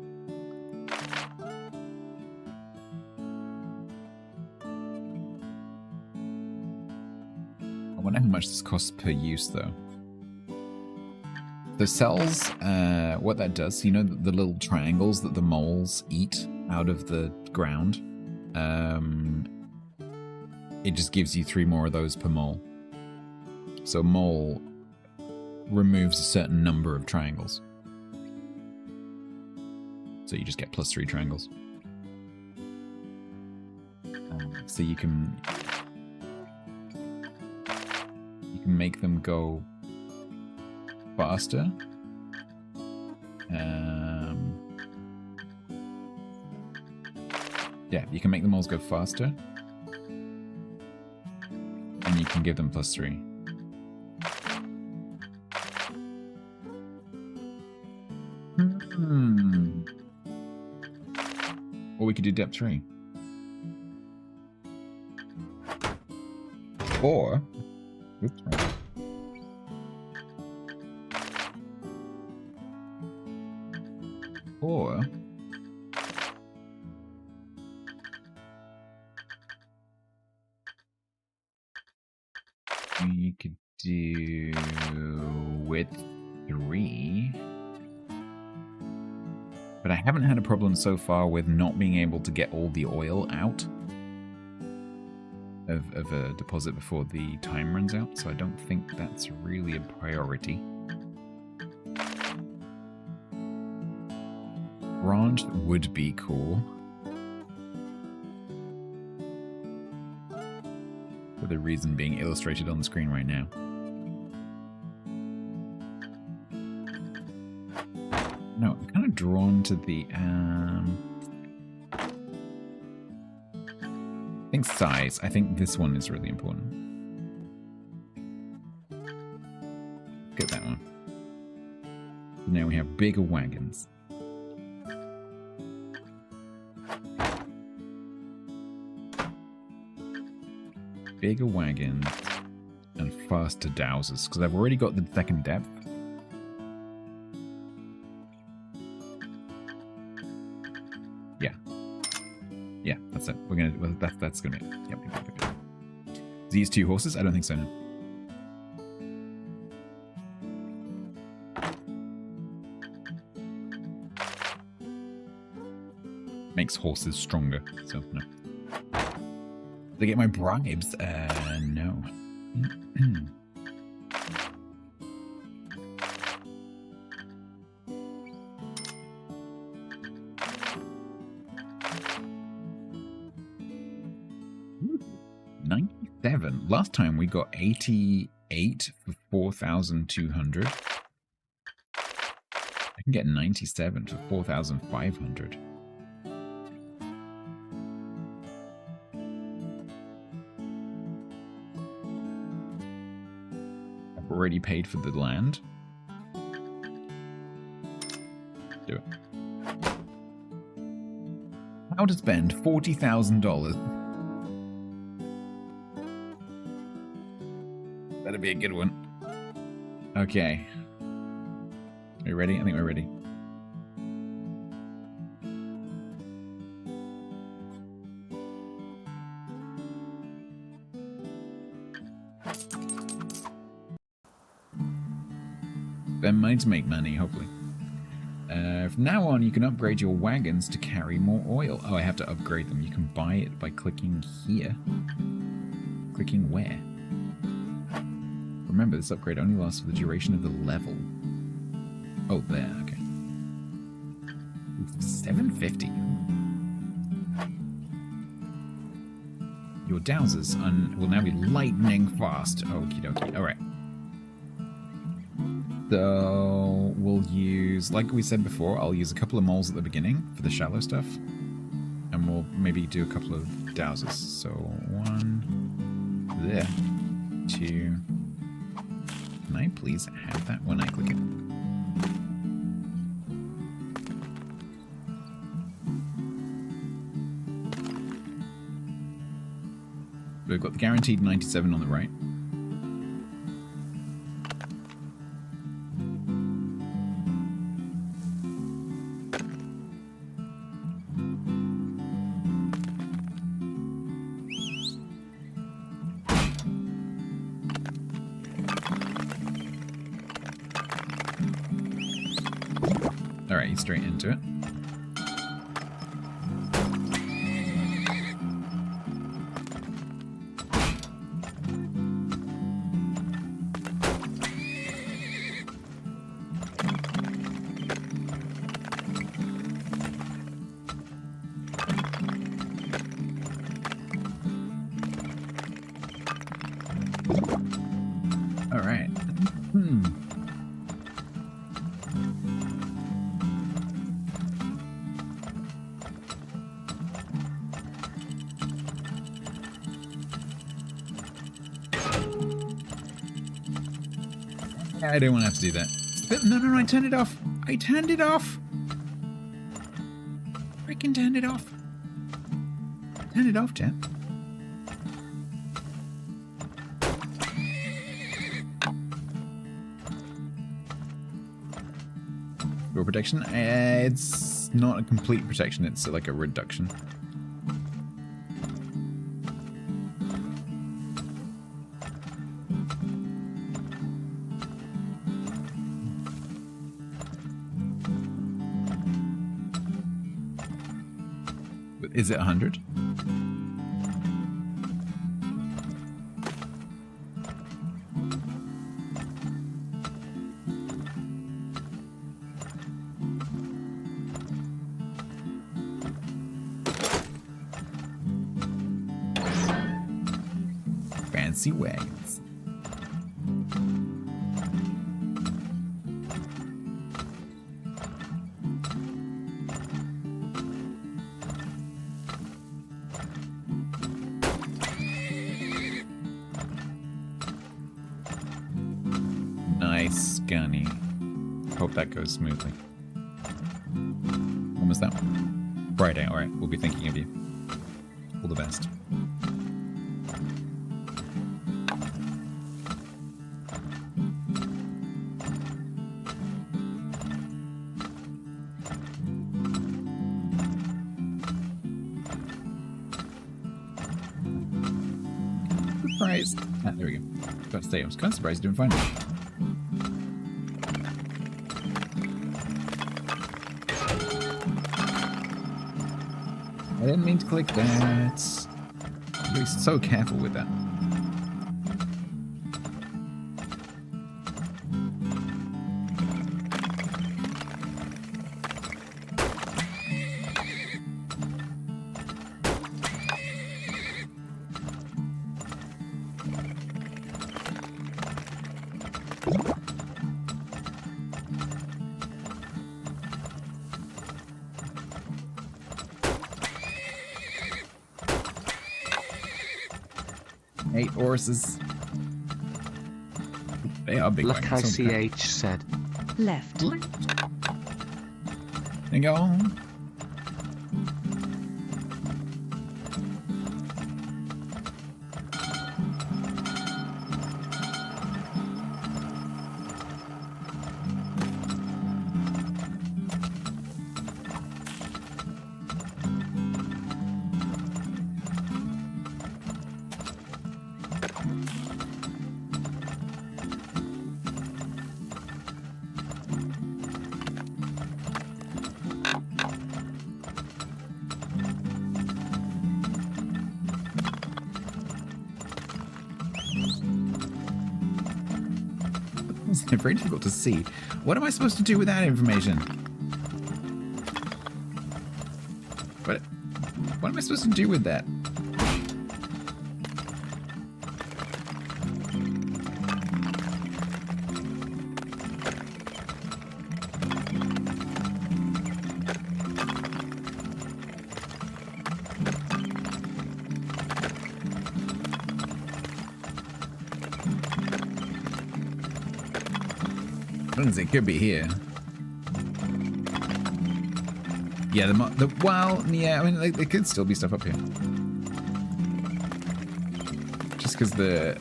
I wonder how much this costs per use, though. The cells, what that does, you know, the little triangles that the moles eat out of the ground, it just gives you 3 more of those per mole. So mole removes a certain number of triangles. So you just get +3 triangles. So you can make them go faster. Yeah, you can make the moles go faster. And you can give them +3. Or we could do depth 3. Or... oops, right. Or... we could do width 3. But I haven't had a problem so far with not being able to get all the oil out. of a deposit before the time runs out, so I don't think that's really a priority. Branch would be cool. For the reason being illustrated on the screen right now. No, I'm kind of drawn to the I think size. I think this one is really important. Get that one. Now we have bigger wagons. Bigger wagons and faster dowsers, because I've already got the second depth. Yeah, that's it. We're gonna. Well, that's gonna be it. Yep. These 2 horses? I don't think so. No. Makes horses stronger. So no. Did I get my bribes? No. Last time we got 88 for 4,200. I can get 97 for 4,500. I've already paid for the land. Do it. How to spend $40,000. That'd be a good one. Okay. Are you ready? I think we're ready. Spend money to make money, hopefully. From now on, you can upgrade your wagons to carry more oil. Oh, I have to upgrade them. You can buy it by clicking here. Clicking where? Remember, this upgrade only lasts for the duration of the level. Oh, there, okay. 750. Your dowsers will now be lightning fast. Okie dokie. Alright. So, we'll use, like we said before, I'll use a couple of moles at the beginning for the shallow stuff. And we'll maybe do a couple of dowsers. So, 1 there. 2. Can I please have that when I click it? We've got the guaranteed 97 on the right. Alright, straight into it. Alright. I don't want to have to do that. No, I turned it off. I turned it off. Freaking turned it off. Turn it off, chap. Door protection? It's not a complete protection, it's like a reduction. Is it 100? fancy ways. Nice, Gunny. Hope that goes smoothly. When was that one? Friday, alright. We'll be thinking of you. All the best. Surprised. Ah, there we go. Got to say, I was kind of surprised you didn't find it. I didn't mean to click that. You're so careful with that. Eight horses. They are big. Like ICH said. Left. And go on. It's very difficult to see. What am I supposed to do with that information? What am I supposed to do with that? It could be here. Yeah, well, yeah, I mean, there could still be stuff up here. Just because the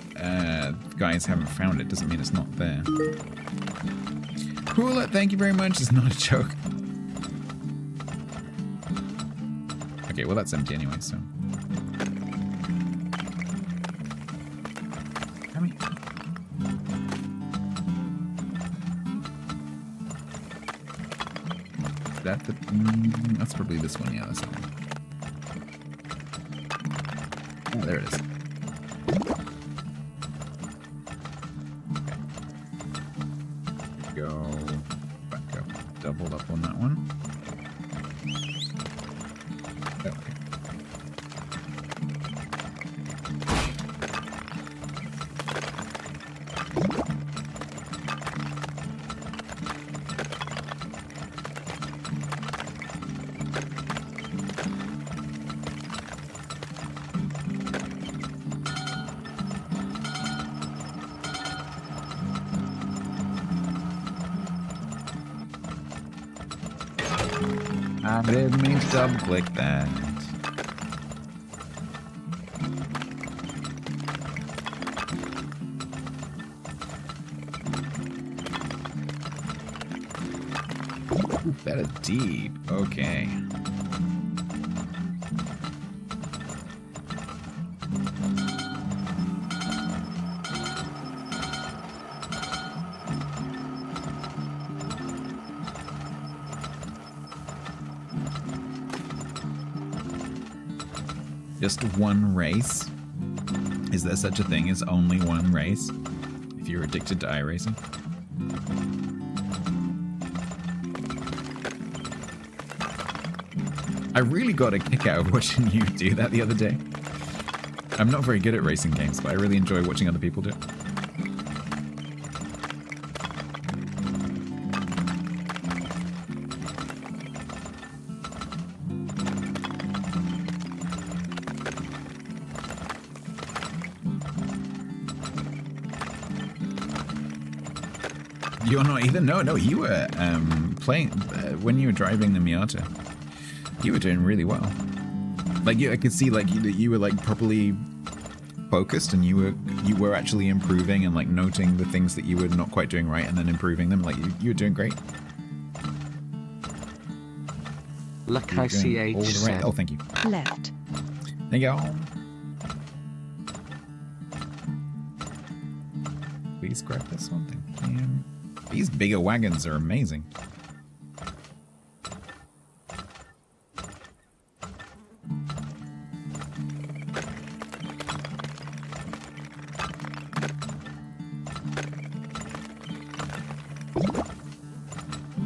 guys haven't found it doesn't mean it's not there. Cool, thank you very much. It's not a joke. Okay, well, that's empty anyway, so. I mean. That's probably this one, yeah, that's that one. Oh, there it is. Okay. Go back up, double up on that one. Okay. I didn't mean to double click that. Ooh, better deep. Okay. Just one race? Is there such a thing as only one race? If you're addicted to iRacing? I really got a kick out of watching you do that the other day. I'm not very good at racing games, but I really enjoy watching other people do it. You're not either? No, you were playing when you were driving the Miata. You were doing really well. Like I could see like you were like properly focused, and you were actually improving and like noting the things that you were not quite doing right, and then improving them. Like you were doing great. Like I see all the right. Oh, thank you. Left. Thank you. Please grab this one. Thank you. These bigger wagons are amazing.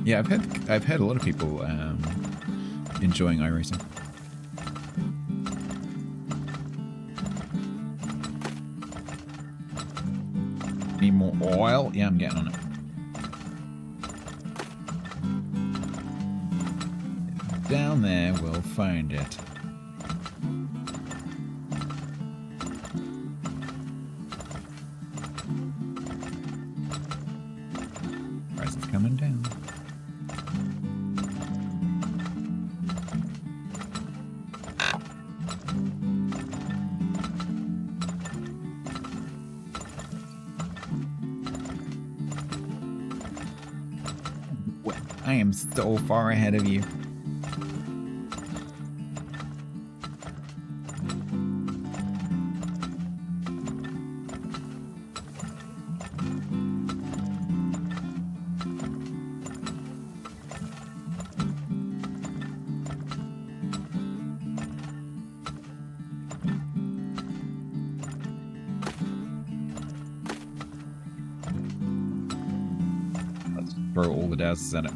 Yeah, I've heard a lot of people enjoying iRacing. Need more oil? Yeah, I'm getting on it. Down there, we'll find it. Price is coming down. I am so far ahead of you. Let's throw all the dowsers at it.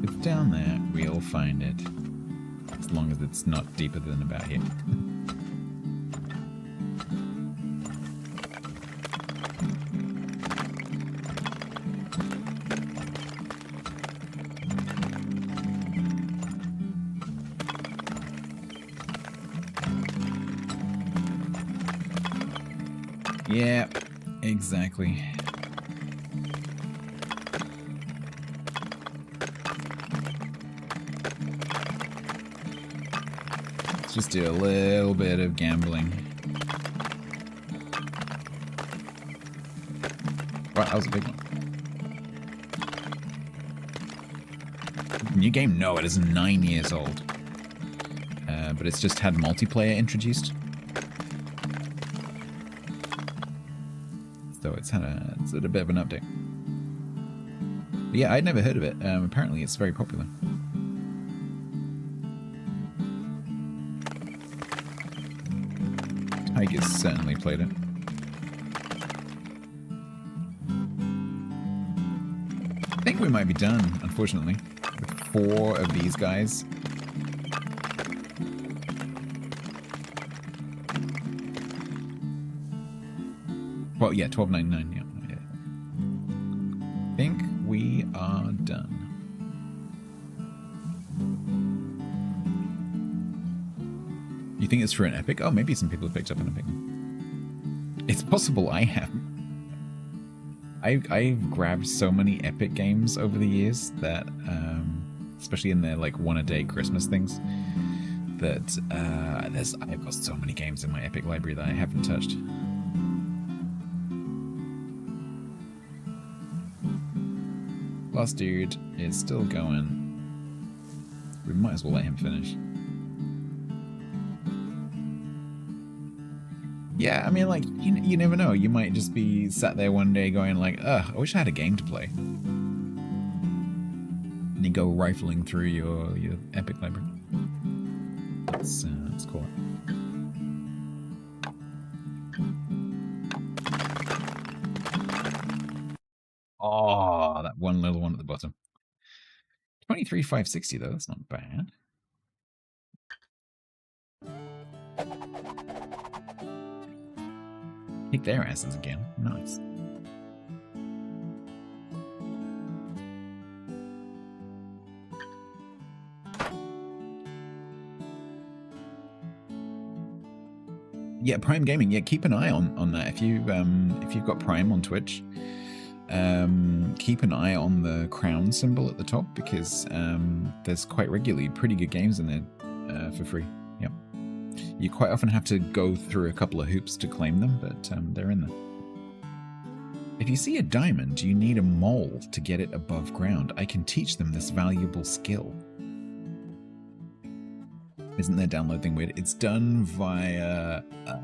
It's down there, we'll find it. As long as it's not deeper than about here. Yeah, exactly. Let's just do a little bit of gambling. Wow, that was a big one. New game? No, it is 9 years old. But it's just had multiplayer introduced. So it's had a bit of an update. But yeah, I'd never heard of it. Apparently it's very popular. Tiger's certainly played it. I think we might be done, unfortunately, with 4 of these guys. Well, yeah, $12.99. Yeah. I think we are done. You think it's for an Epic? Oh, maybe some people have picked up an Epic. It's possible I have. I've grabbed so many Epic games over the years that, especially in their like one-a-day Christmas things, that I've got so many games in my Epic library that I haven't touched. Last dude is still going. We might as well let him finish. Yeah, I mean, like, you never know. You might just be sat there one day going like, ugh, I wish I had a game to play. And you go rifling through your Epic library. Let's call it. Oh, that one little one at the bottom. 23,560 though, that's not bad. Kick their asses again. Nice. Yeah, Prime Gaming. Yeah, keep an eye on that. If you've got Prime on Twitch, keep an eye on the crown symbol at the top, because there's quite regularly pretty good games in there for free. Yep. You quite often have to go through a couple of hoops to claim them, but they're in there. If you see a diamond, you need a mole to get it above ground. I can teach them this valuable skill. Isn't their download thing weird? It's done via... I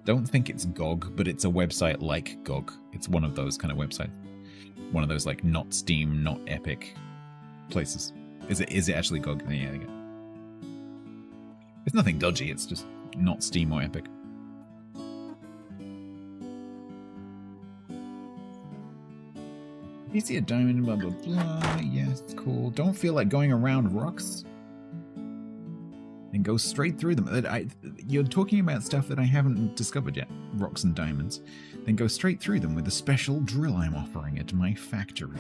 don't think it's GOG, but it's a website like GOG. It's one of those kind of websites. One of those, like, not Steam, not Epic places. Is it actually GOG? Yeah, there you go. It's nothing dodgy, it's just not Steam or Epic. You see a diamond, blah, blah, blah. Yes, cool. Don't feel like going around rocks. And go straight through them. You're talking about stuff that I haven't discovered yet. Rocks and diamonds. Then go straight through them with a special drill I'm offering at my factory.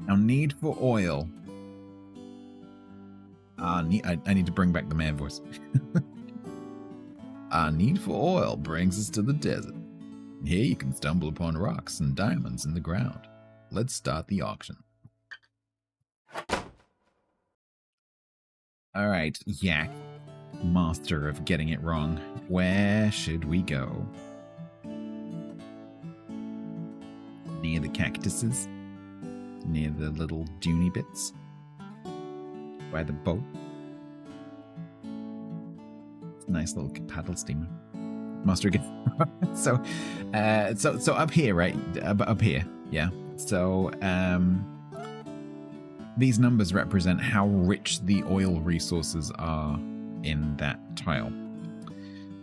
Now, need for oil. I need to bring back the man voice. Our need for oil brings us to the desert. Here you can stumble upon rocks and diamonds in the ground. Let's start the auction. Alright, Yak, master of getting it wrong. Where should we go? Near the cactuses? Near the little duney bits? By the boat? It's a nice little paddle steamer. Master again. So up here, right? Up here, yeah. So these numbers represent how rich the oil resources are in that tile.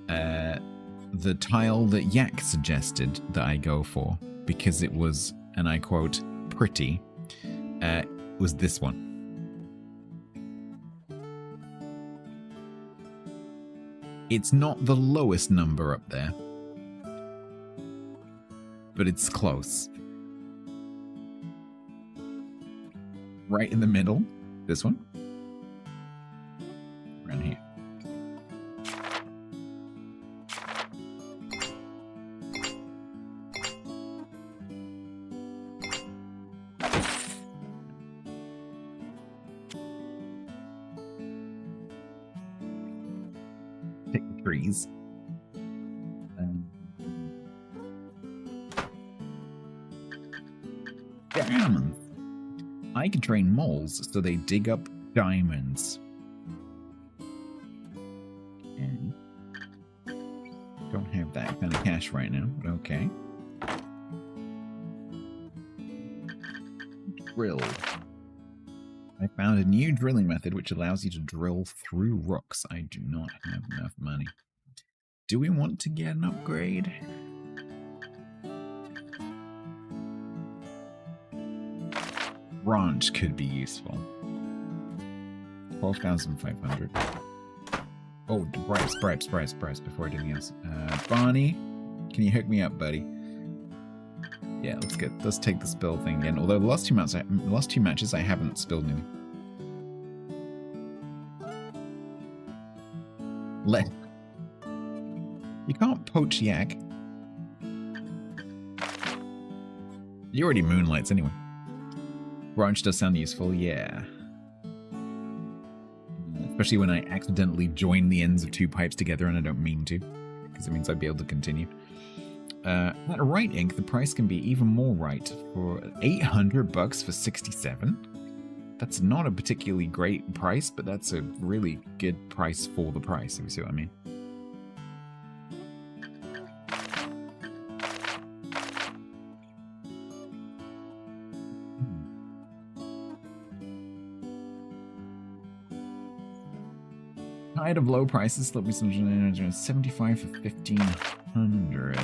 The tile that Yak suggested that I go for, because it was, and I quote, pretty, was this one. It's not the lowest number up there, but it's close. Right in the middle, this one. Around here. Take the trees. Diamonds. I can train moles so they dig up diamonds. And don't have that kind of cash right now, but okay. Drill. I found a new drilling method which allows you to drill through rocks. I do not have enough money. Do we want to get an upgrade? Ranch could be useful. 12,500. Oh, bribes before I do anything else. Barney, can you hook me up, buddy? Yeah, let's take the spill thing again. Although the last two matches I haven't spilled anything. You can't poach Yak. You already moonlights anyway. Branch does sound useful, yeah. Especially when I accidentally join the ends of two pipes together and I don't mean to, because it means I'd be able to continue. At right ink, the price can be even more right for $800 for 67. That's not a particularly great price, but that's a really good price for the price, if you see what I mean. Tide of low prices, let me 75 for 1,500.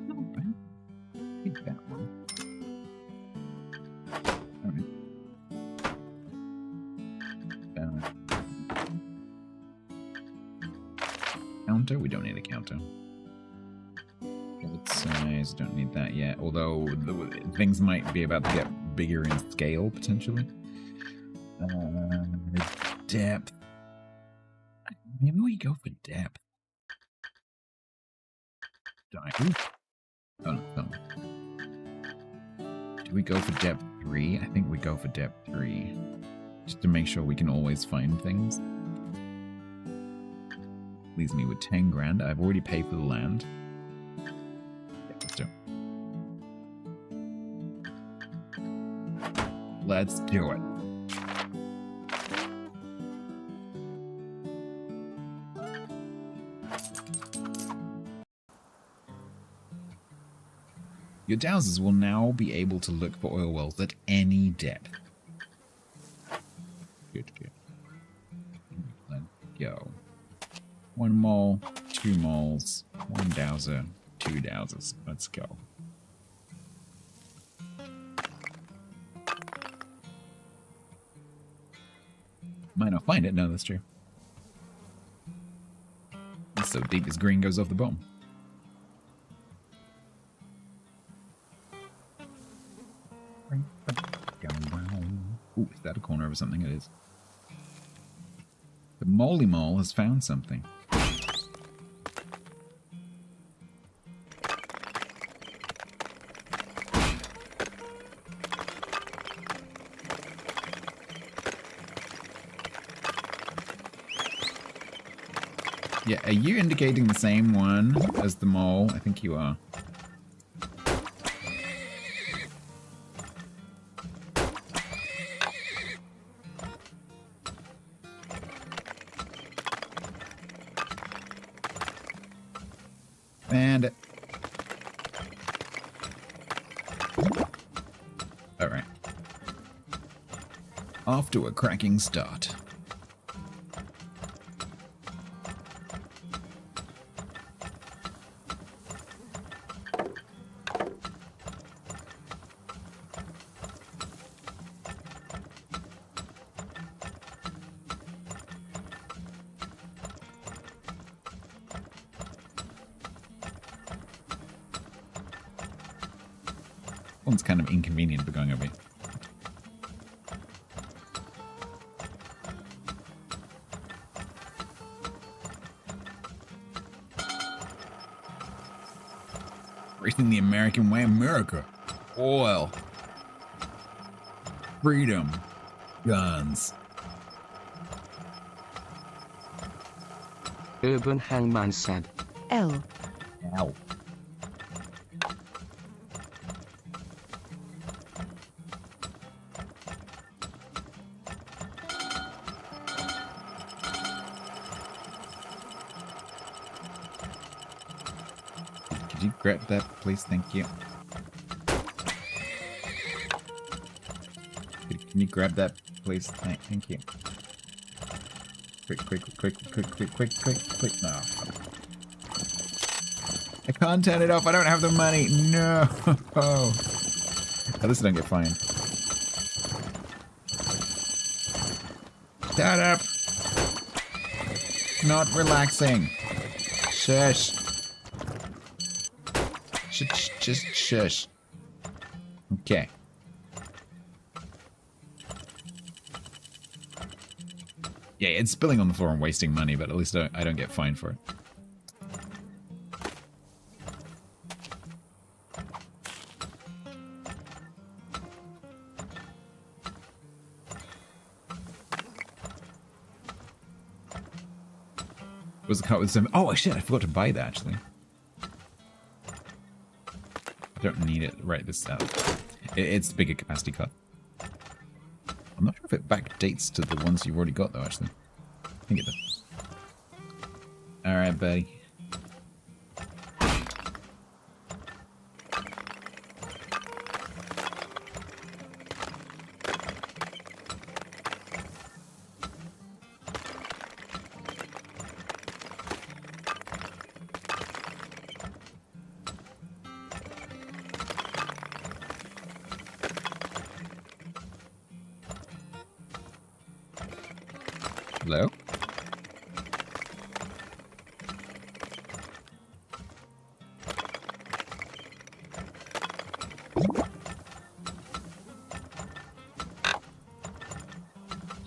Not bad. Take that one. Alright. counter? We don't need a counter. Bullet size, don't need that yet. Although things might be about to get bigger in scale, potentially. Depth. Maybe we go for depth. Ooh. Oh, no. Do we go for depth 3? I think we go for depth 3. Just to make sure we can always find things. Leaves me with 10 grand. I've already paid for the land. Yeah, let's do it. Let's do it. Your dowsers will now be able to look for oil wells at any depth. Good. Let's go. 1 mole, 2 moles, 1 dowser, 2 dowsers. Let's go. Might not find it. No, that's true. It's so deep, this green goes off the bottom. Ooh, is that a corner of something? It is. The moly mole has found something. Yeah, are you indicating the same one as the mole? I think you are. And all right. Off to a cracking start. One's kind of inconvenient for going over here. Racing the American way, America. Oil. Freedom. Guns. Urban Hangman said. L. Ow. Could you grab that, please? Thank you. Can you grab that, please? Thank you. Quick. No. I can't turn it off. I don't have the money. No. At least I don't get fined. Shut up. Not relaxing. Shush. Just shush. Okay. Yeah, it's spilling on the floor and wasting money, but at least I don't get fined for it. Was the cut with some? Oh shit! I forgot to buy that actually. I don't need it right this out. It's the bigger capacity cut. I'm not sure if it backdates to the ones you've already got though. Actually, I think it does. All right, buddy. Hello?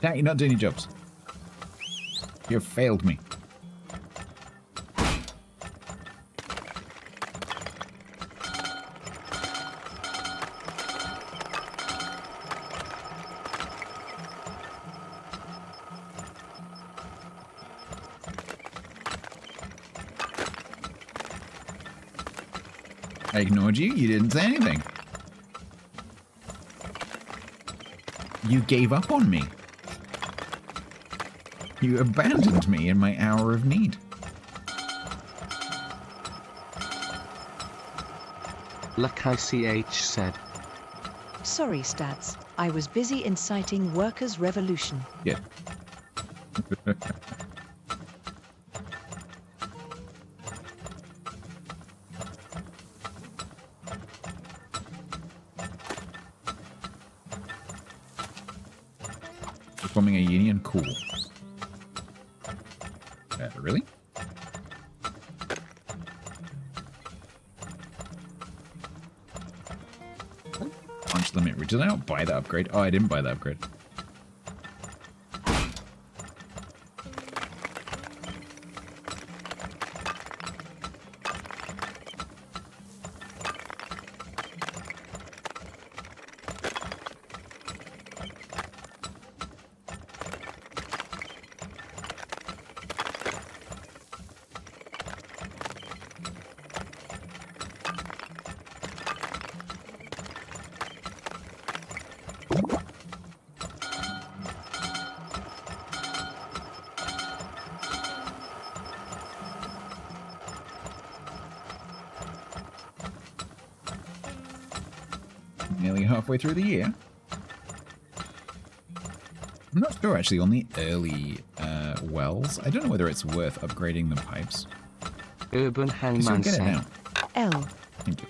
Dad, you're not doing your jobs. You have failed me. I ignored you. You didn't say anything. You gave up on me. You abandoned me in my hour of need. LuckICH said. Sorry, Stats. I was busy inciting workers' revolution. Yeah. Forming a union? Cool. Really? Punch limit. Did I not buy that upgrade? Oh, I didn't buy that upgrade. Nearly halfway through the year. I'm not sure actually on the early wells. I don't know whether it's worth upgrading the pipes. Urban You'll Hangman get it said. now. L. Thank you.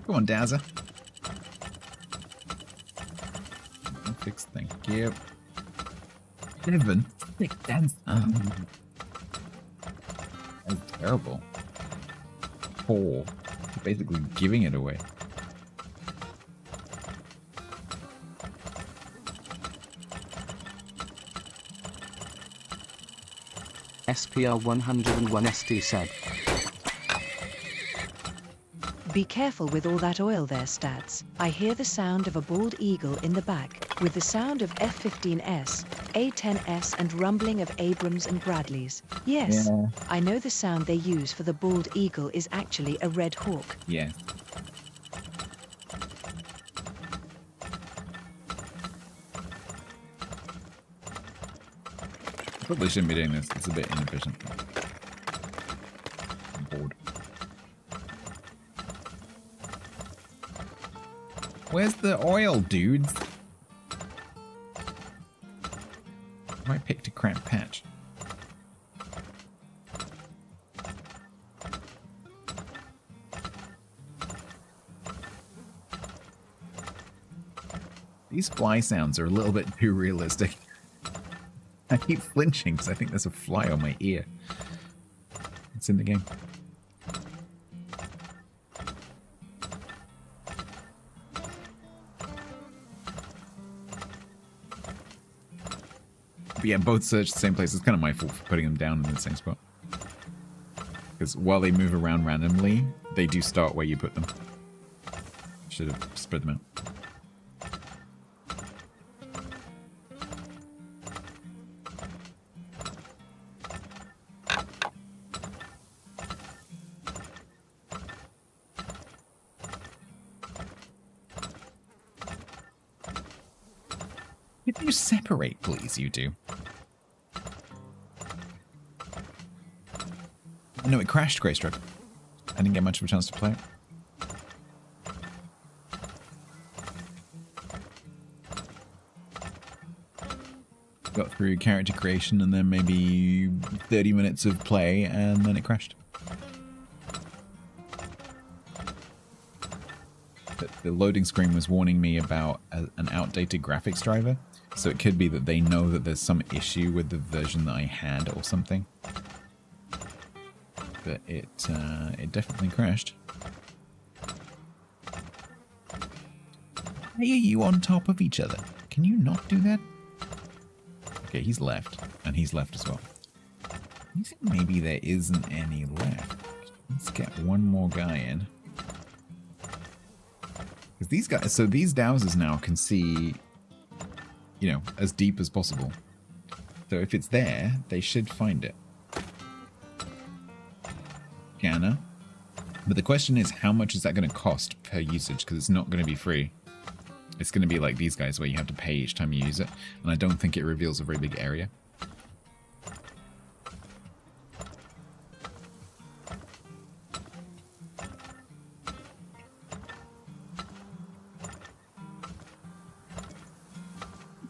Come on, Dazza. Fix, thank you. 7. 6 dance. That's terrible. 4. You're basically giving it away. SPR 101ST said. Be careful with all that oil there, Stats. I hear the sound of a bald eagle in the back, with the sound of F-15S, A-10S and rumbling of Abrams and Bradleys. Yes, Yeah. I know the sound they use for the bald eagle is actually a red hawk. Yeah. Probably shouldn't be doing this. It's a bit inefficient. I'm bored. Where's the oil, dudes? I picked a crap patch. These fly sounds are a little bit too realistic. I keep flinching because I think there's a fly on my ear. It's in the game. But yeah, both search the same place. It's kind of my fault for putting them down in the same spot. Because while they move around randomly, they do start where you put them. Should have spread them out. Could you separate, please, you two? No, it crashed, Greystruck. I didn't get much of a chance to play it. Got through character creation and then maybe 30 minutes of play and then it crashed. But the loading screen was warning me about an outdated graphics driver. So it could be that they know that there's some issue with the version that I had or something. But it definitely crashed. Why are you on top of each other? Can you not do that? Okay, he's left. And he's left as well. I think maybe there isn't any left. Let's get one more guy in. Because these guys, so these dowsers now can see, you know, as deep as possible. So if it's there, they should find it. Scanner. But the question is, how much is that going to cost per usage? Because it's not going to be free. It's going to be like these guys where you have to pay each time you use it. And I don't think it reveals a very big area.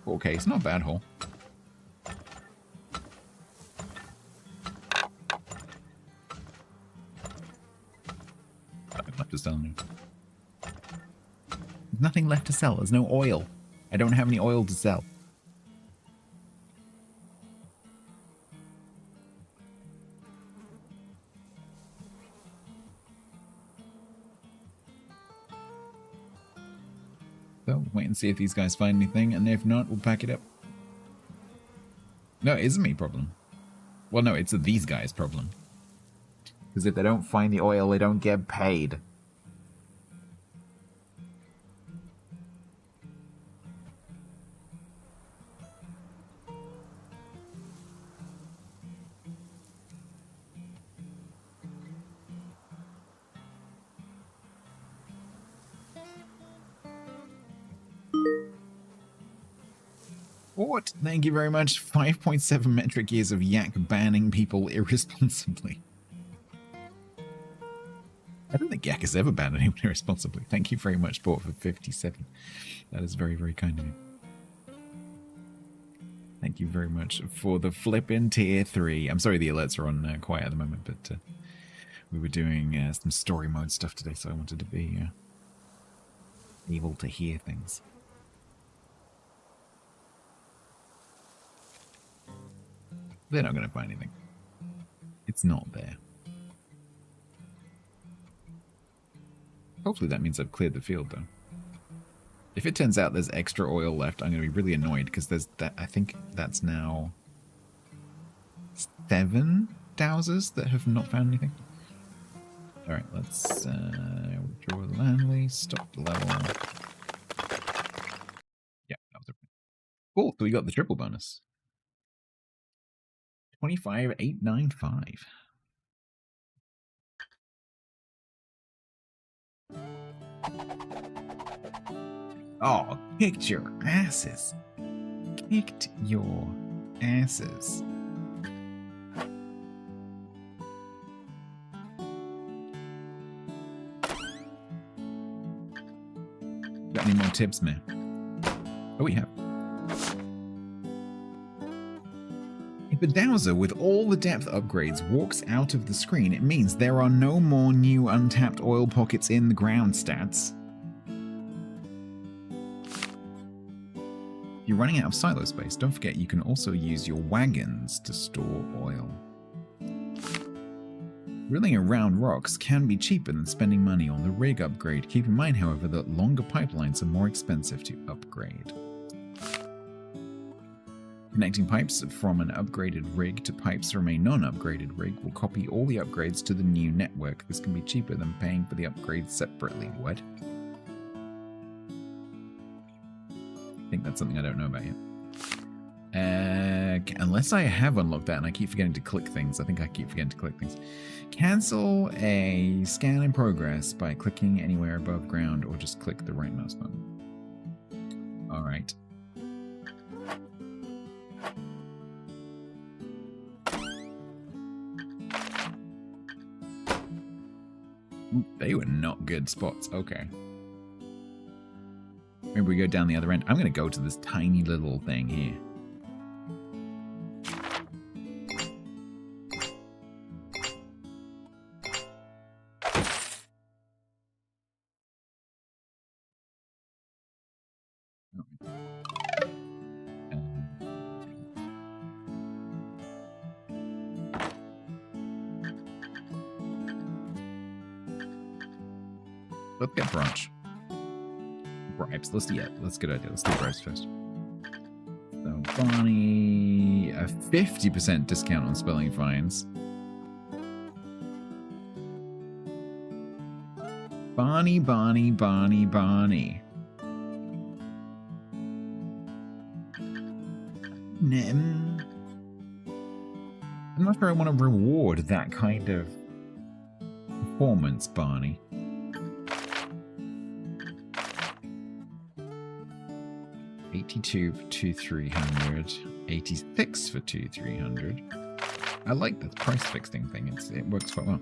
Okay, it's not a bad hole. Nothing left to sell now. There's nothing left to sell. There's no oil. I don't have any oil to sell. So, wait and see if these guys find anything, and if not, we'll pack it up. No, it isn't me problem. Well, no, it's these guys' problem. Because if they don't find the oil, they don't get paid. What? Thank you very much. 5.7 metric years of yak banning people irresponsibly. I don't think yak has ever banned anyone irresponsibly. Thank you very much, Sport, for 57. That is very, very kind of you. Thank you very much for the flippin' tier 3. I'm sorry the alerts are on quiet at the moment, but we were doing some story mode stuff today, so I wanted to be able to hear things. They're not going to find anything. It's not there. Hopefully that means I've cleared the field, though. If it turns out there's extra oil left, I'm going to be really annoyed, because there's that. I think that's now 7 dowsers that have not found anything. Alright, let's withdraw the land lease, stop the level. Yeah, that was everything. Cool, so we got the triple bonus. 25,895. Oh, kicked your asses. Kicked your asses. Got any more tips, man? Oh, we have. If a dowser with all the depth upgrades walks out of the screen, it means there are no more new untapped oil pockets in the ground, stats. If you're running out of silo space, don't forget you can also use your wagons to store oil. Drilling around rocks can be cheaper than spending money on the rig upgrade. Keep in mind, however, that longer pipelines are more expensive to upgrade. Connecting pipes from an upgraded rig to pipes from a non-upgraded rig will copy all the upgrades to the new network. This can be cheaper than paying for the upgrades separately. What? I think that's something I don't know about yet. Unless I have unlocked that and I keep forgetting to click things. I think I keep forgetting to click things. Cancel a scan in progress by clicking anywhere above ground or just click the right mouse button. Alright. They were not good spots. Okay. Maybe we go down the other end. I'm going to go to this tiny little thing here. Let's get branch. Bribes. Let's get good idea. Let's do bribes first. So Barney, a 50% discount on spelling fines. Barney. I'm not sure I want to reward that kind of performance, Barney. $82 for 2,300. 86 for 2,300. I like the price fixing thing. It works quite well.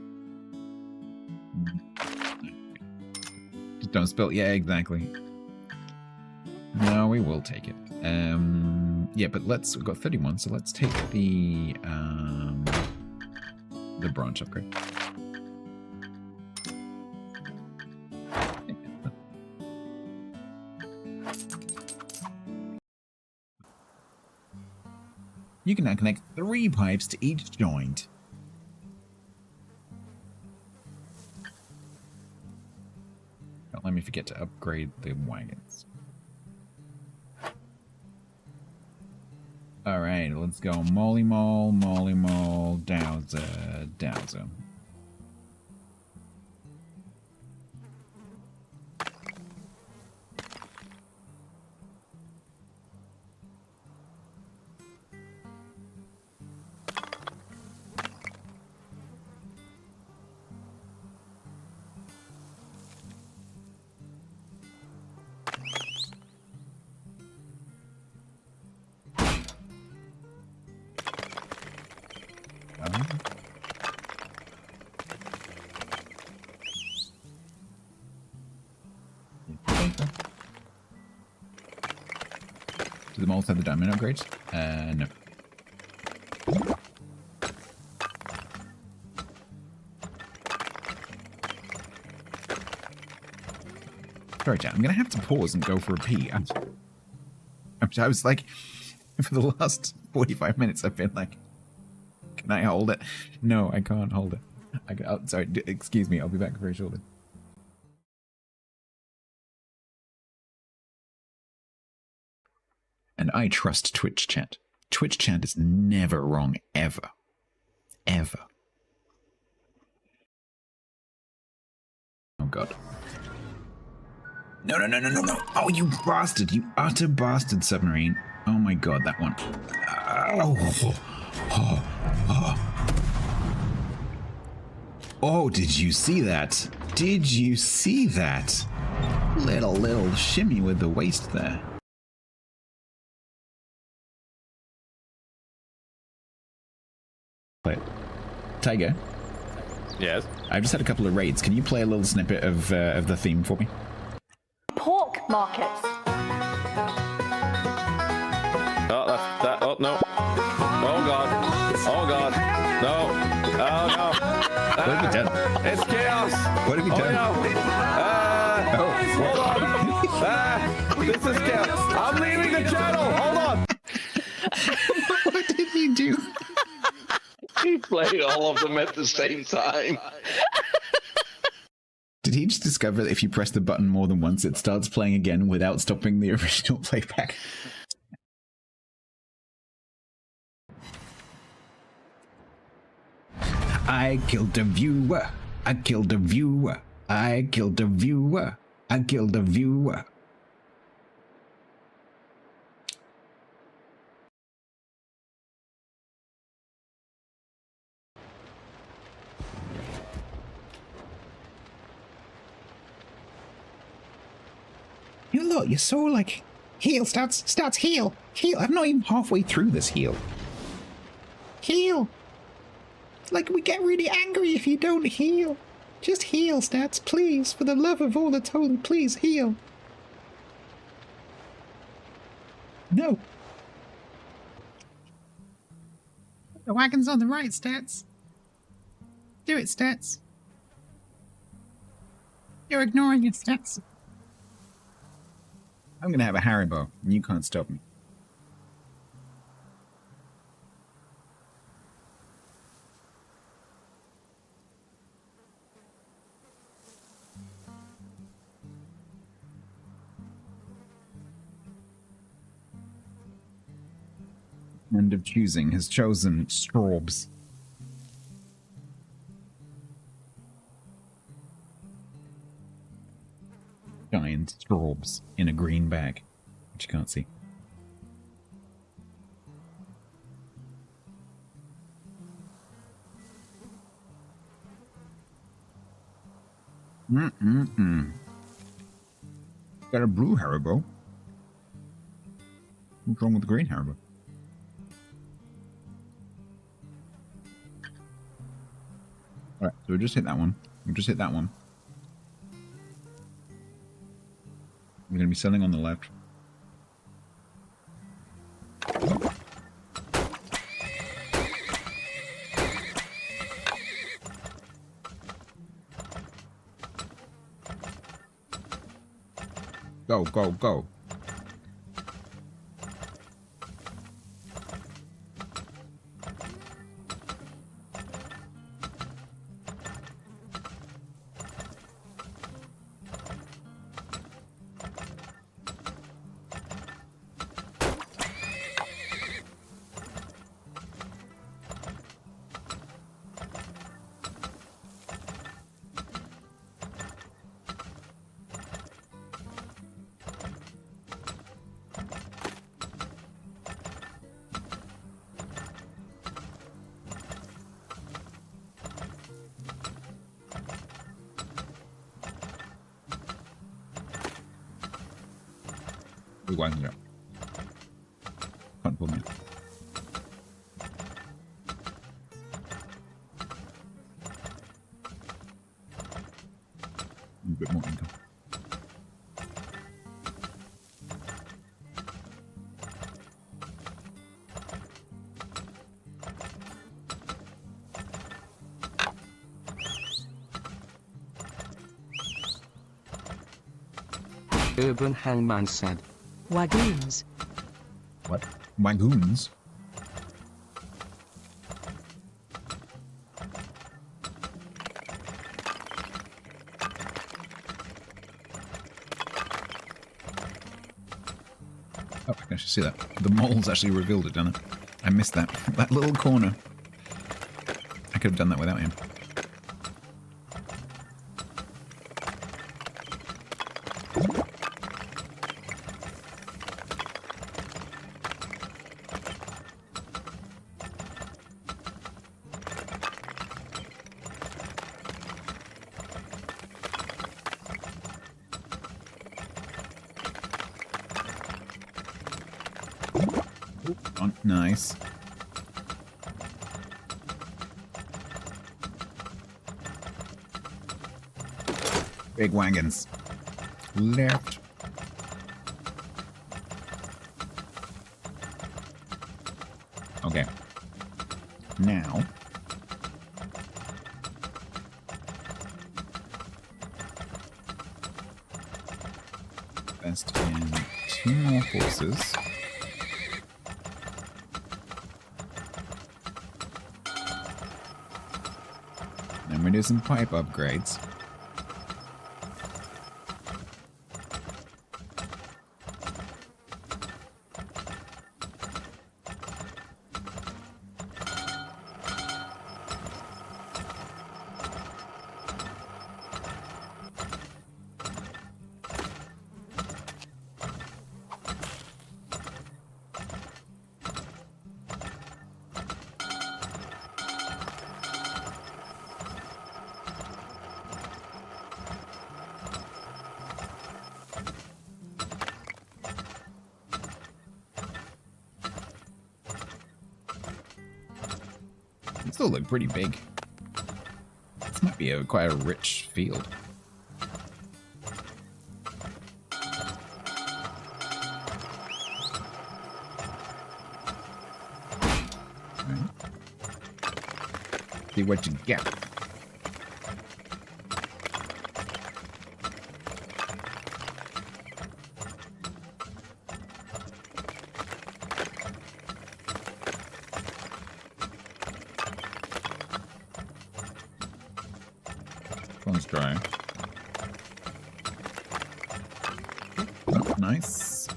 Just don't spill. Yeah, exactly. No, we will take it. Yeah, but we've got 31, so let's take the branch upgrade. You can now connect 3 pipes to each joint. Don't let me forget to upgrade the wagons. Alright, let's go Molly Mole, Dowser, Dowser. Do the moles have the diamond upgrades? No. Sorry, chat. I'm gonna have to pause and go for a pee. I was like, for the last 45 minutes, I've been like, can I hold it? No, I can't hold it. Sorry, excuse me. I'll be back very shortly. And I trust Twitch chat. Twitch chat is never wrong, ever. Ever. Oh god. No. Oh, you bastard. You utter bastard, submarine. Oh my god, that one. Oh, did you see that? Did you see that? Little shimmy with the waist there. Play it. Tiger? Yes? I've just had a couple of raids. Can you play a little snippet of the theme for me? Pork markets. Oh, no. Oh, God. Oh, God. No. Oh, no. What have you done? It's chaos. What have you done? No. Hold on. This is chaos. I'm leaving the channel. Hold on. What did he do? He played all of them at the same time. Did he just discover that if you press the button more than once, it starts playing again without stopping the original playback? I killed a viewer. I killed a viewer. I killed a viewer. I killed a viewer. You look, you're so like, heal, Stats, heal. I'm not even halfway through this heal. Heal. Like, we get really angry if you don't heal. Just heal, Stats, please. For the love of all that's holy, please heal. No. The wagon's on the right, Stats. Do it, Stats. You're ignoring it, Stats. I'm gonna have a Haribo, and you can't stop me. End of choosing has chosen straws. Giant straws in a green bag, which you can't see. Got a blue Haribo. What's wrong with the green Haribo? Alright, so we just hit that one. We just hit that one. We're going to be selling on the left. Go, go, go. Igual, can't pull me. A bit more income. Urban Hangman said. Wagoons. What? Wagoons? Oh, I can actually see that. The mole's actually revealed it, done it. I missed that. That little corner. I could have done that without him. Oh, nice. Big wagons. Left. Okay. Now. Invest in 2 more horses. Then we do some pipe upgrades. It still look pretty big. This might be quite a rich field. Right. See what you get. One's dry. Oh, nice.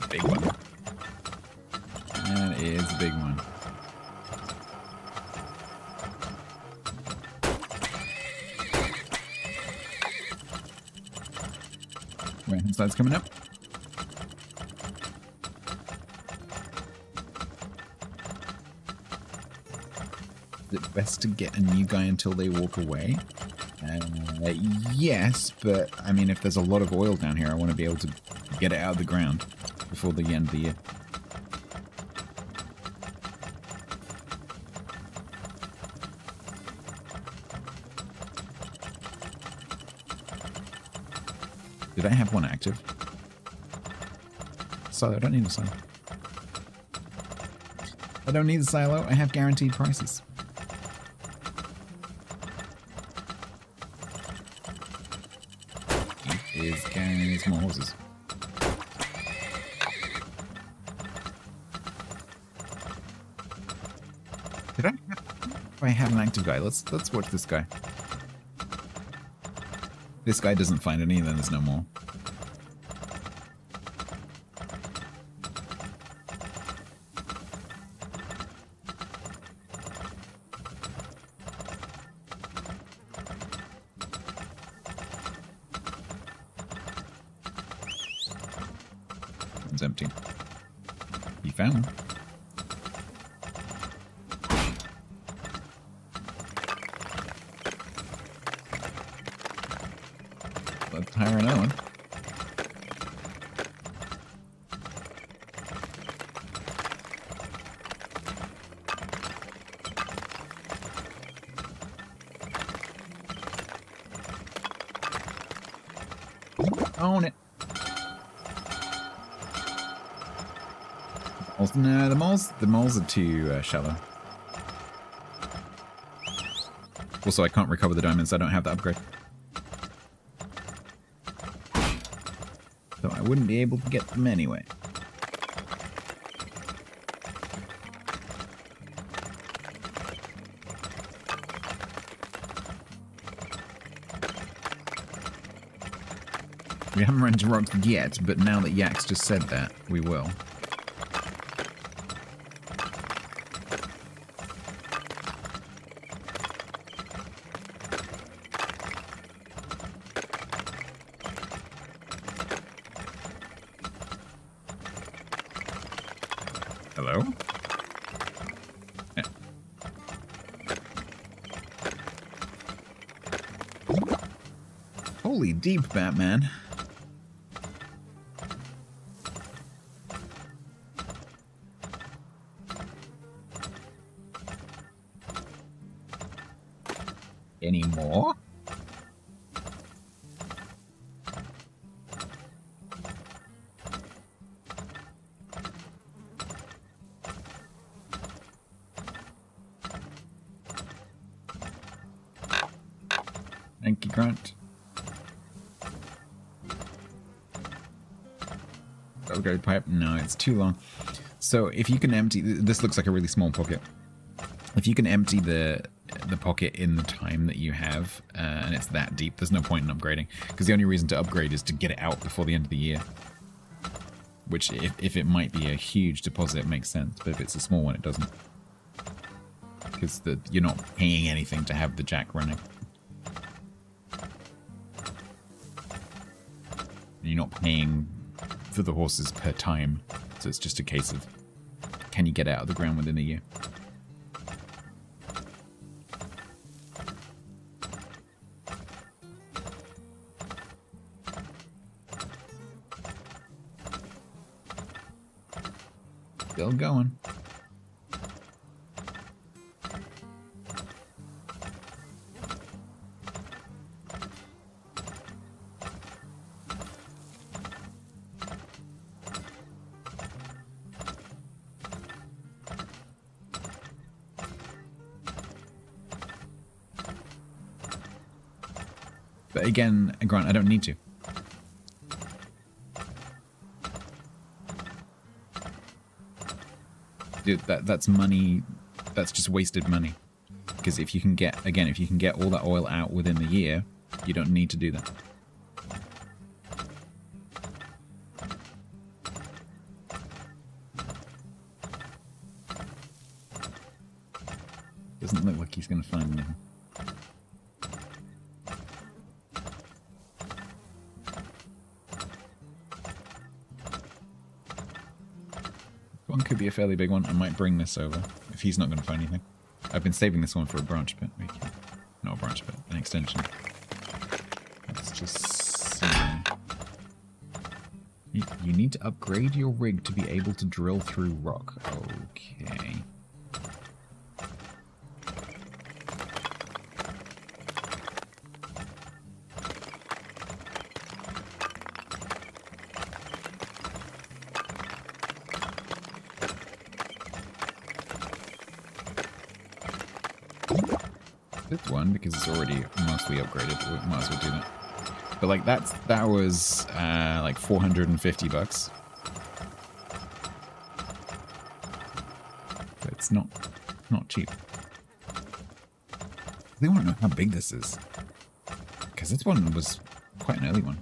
Big one. That is a big one. Right, slide's coming up. Is it best to get a new guy until they walk away? Yes, but I mean, if there's a lot of oil down here, I want to be able to get it out of the ground before the end of the year. Did I have one active? Silo, I don't need a silo. I don't need a silo, I have guaranteed prices. He is carrying some more horses. Did I have an active guy? Let's watch this guy. This guy doesn't find any, then there's no more. It's empty. He found one. Let's hire another one. Own it. No, the moles are too shallow. Also, I can't recover the diamonds. I don't have the upgrade. So I wouldn't be able to get them anyway. We haven't run into rocks yet, but now that Yak's just said that, we will. Hello? Yeah. Holy deep, Batman. Any more? Thank you, Grant. Upgrade pipe? No, it's too long. So if you can empty... This looks like a really small pocket. If you can empty the pocket in the time that you have, and it's that deep, there's no point in upgrading. Because the only reason to upgrade is to get it out before the end of the year. Which, if it might be a huge deposit, it makes sense. But if it's a small one, it doesn't. Because you're not paying anything to have the jack running. You're not paying for the horses per time. So it's just a case of, can you get out of the ground within a year? Still going. But again, Grant, I don't need to. Dude, that's money. That's just wasted money. Because if you can get all that oil out within the year, you don't need to do that. Doesn't look like he's going to find anything. One could be a fairly big one. I might bring this over if he's not going to find anything. I've been saving this one for a branch pit. Not a branch pit, an extension. Let's just see. You need to upgrade your rig to be able to drill through rock. Okay. This one, because it's already mostly upgraded, we might as well do that. But like that was like $450. So it's not cheap. They want to know how big this is, because this one was quite an early one.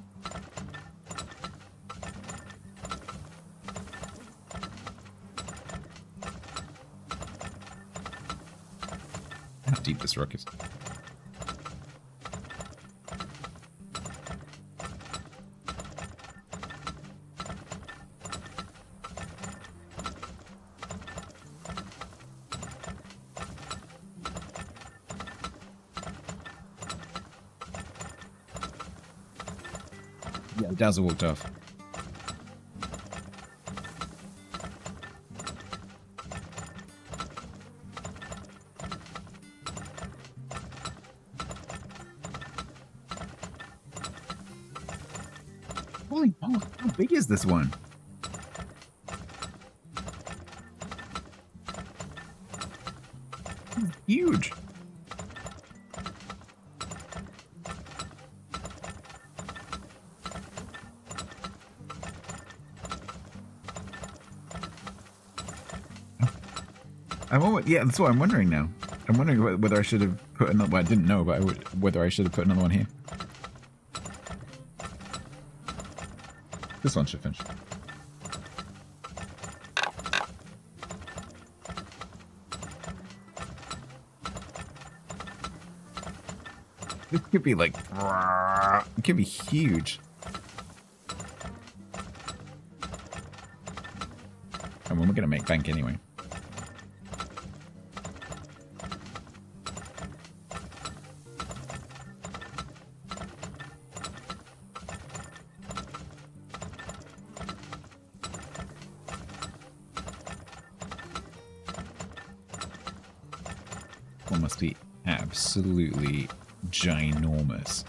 How deep this rock is. Yeah, Dazzle walked off. Holy moly, how big is this one? It's huge. Yeah, that's what I'm wondering now. I'm wondering whether I should have put another. Well, I didn't know, but whether I should have put another one here. This one should finish. This could be like, it could be huge. And we're gonna make bank anyway. One must be absolutely ginormous.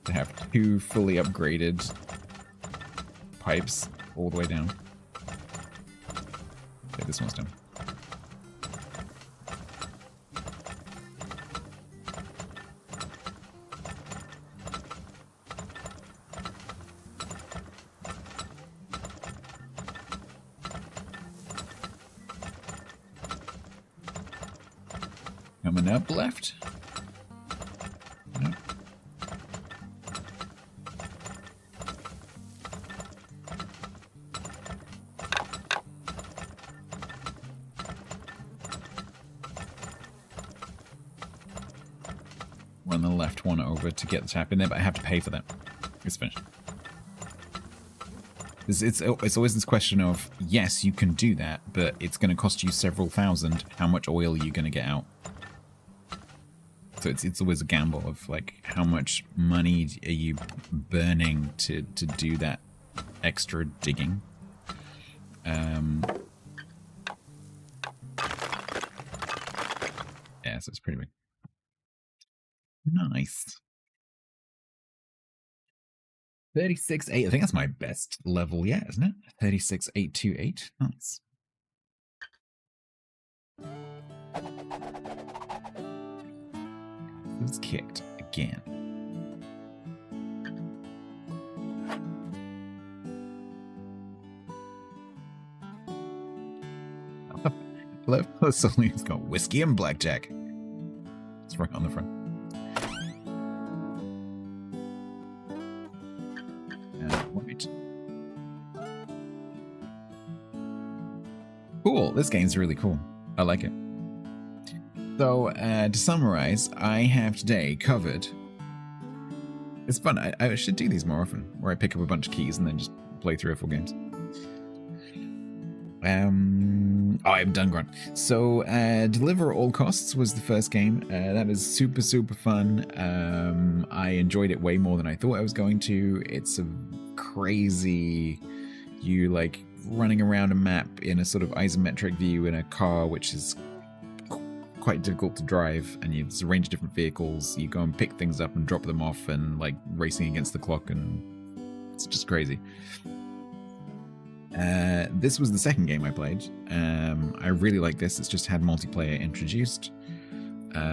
To have two fully upgraded pipes all the way down. Okay, this one's done. Coming up left. No. Run the left one over to get the tap in there, but I have to pay for that. It's finished. It's always this question of, yes, you can do that, but it's going to cost you several thousand. How much oil are you going to get out? So it's always a gamble of like, how much money are you burning to do that extra digging? Yeah, so it's pretty big. Nice. 36.8. I think that's my best level yet, isn't it? 36.828. Nice. It's kicked again. I love how suddenly it's got whiskey and blackjack. It's right on the front. Right. Cool. This game's really cool. I like it. So, to summarize, I have today covered... It's fun. I should do these more often, where I pick up a bunch of keys and then just play 3 or 4 games. I'm done, Grunt. So, Deliver at All Costs was the first game. That was super, super fun. I enjoyed it way more than I thought I was going to. It's a crazy... You, like, running around a map in a sort of isometric view in a car, which is quite difficult to drive, and there's a range of different vehicles. You go and pick things up and drop them off, and like racing against the clock, and it's just crazy. This was the second game I played. I really like this. It's just had multiplayer introduced,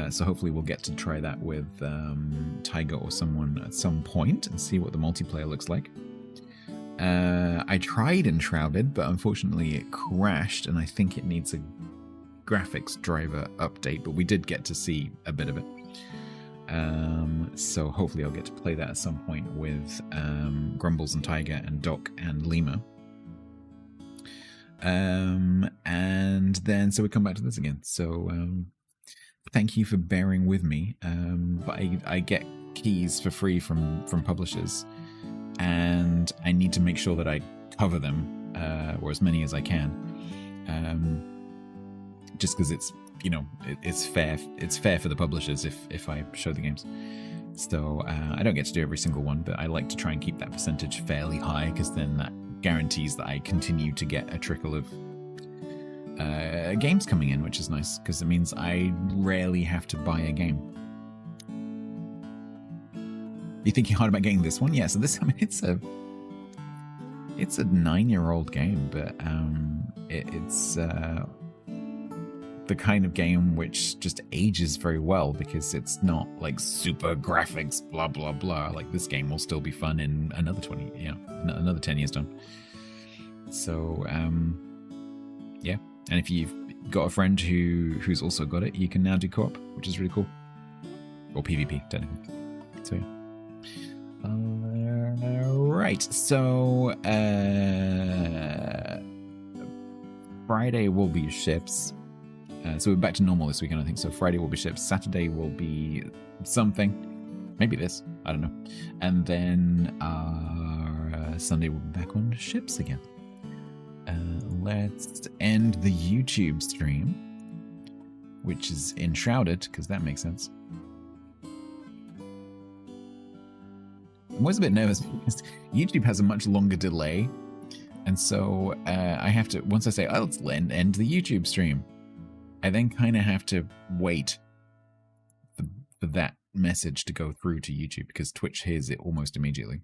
so hopefully we'll get to try that with Tiger or someone at some point and see what the multiplayer looks like. I tried Enshrouded, but unfortunately it crashed, and I think it needs a graphics driver update, but we did get to see a bit of it. So hopefully I'll get to play that at some point with Grumbles and Tiger and Doc and Lima. And then so we come back to this again. So thank you for bearing with me. But I get keys for free from publishers, and I need to make sure that I cover them, or as many as I can. Just because it's, you know, it's fair for the publishers if I show the games. So I don't get to do every single one, but I like to try and keep that percentage fairly high, because then that guarantees that I continue to get a trickle of games coming in, which is nice, because it means I rarely have to buy a game. You thinking hard about getting this one? Yeah, so this, I mean, it's a 9-year-old game, but it's the kind of game which just ages very well, because it's not like super graphics, blah blah blah. Like, this game will still be fun in another 10 years time. So yeah, and if you've got a friend who's also got it, you can now do co-op, which is really cool, or PvP technically. So yeah. Right, so Friday will be ships. So we're back to normal this weekend, I think. So Friday will be ships. Saturday will be something. Maybe this. I don't know. And then Sunday we'll be back on ships again. Let's end the YouTube stream, which is Enshrouded, because that makes sense. I'm always a bit nervous because YouTube has a much longer delay. And so I have to, once I say, oh, let's end the YouTube stream, I then kind of have to wait for that message to go through to YouTube, because Twitch hears it almost immediately.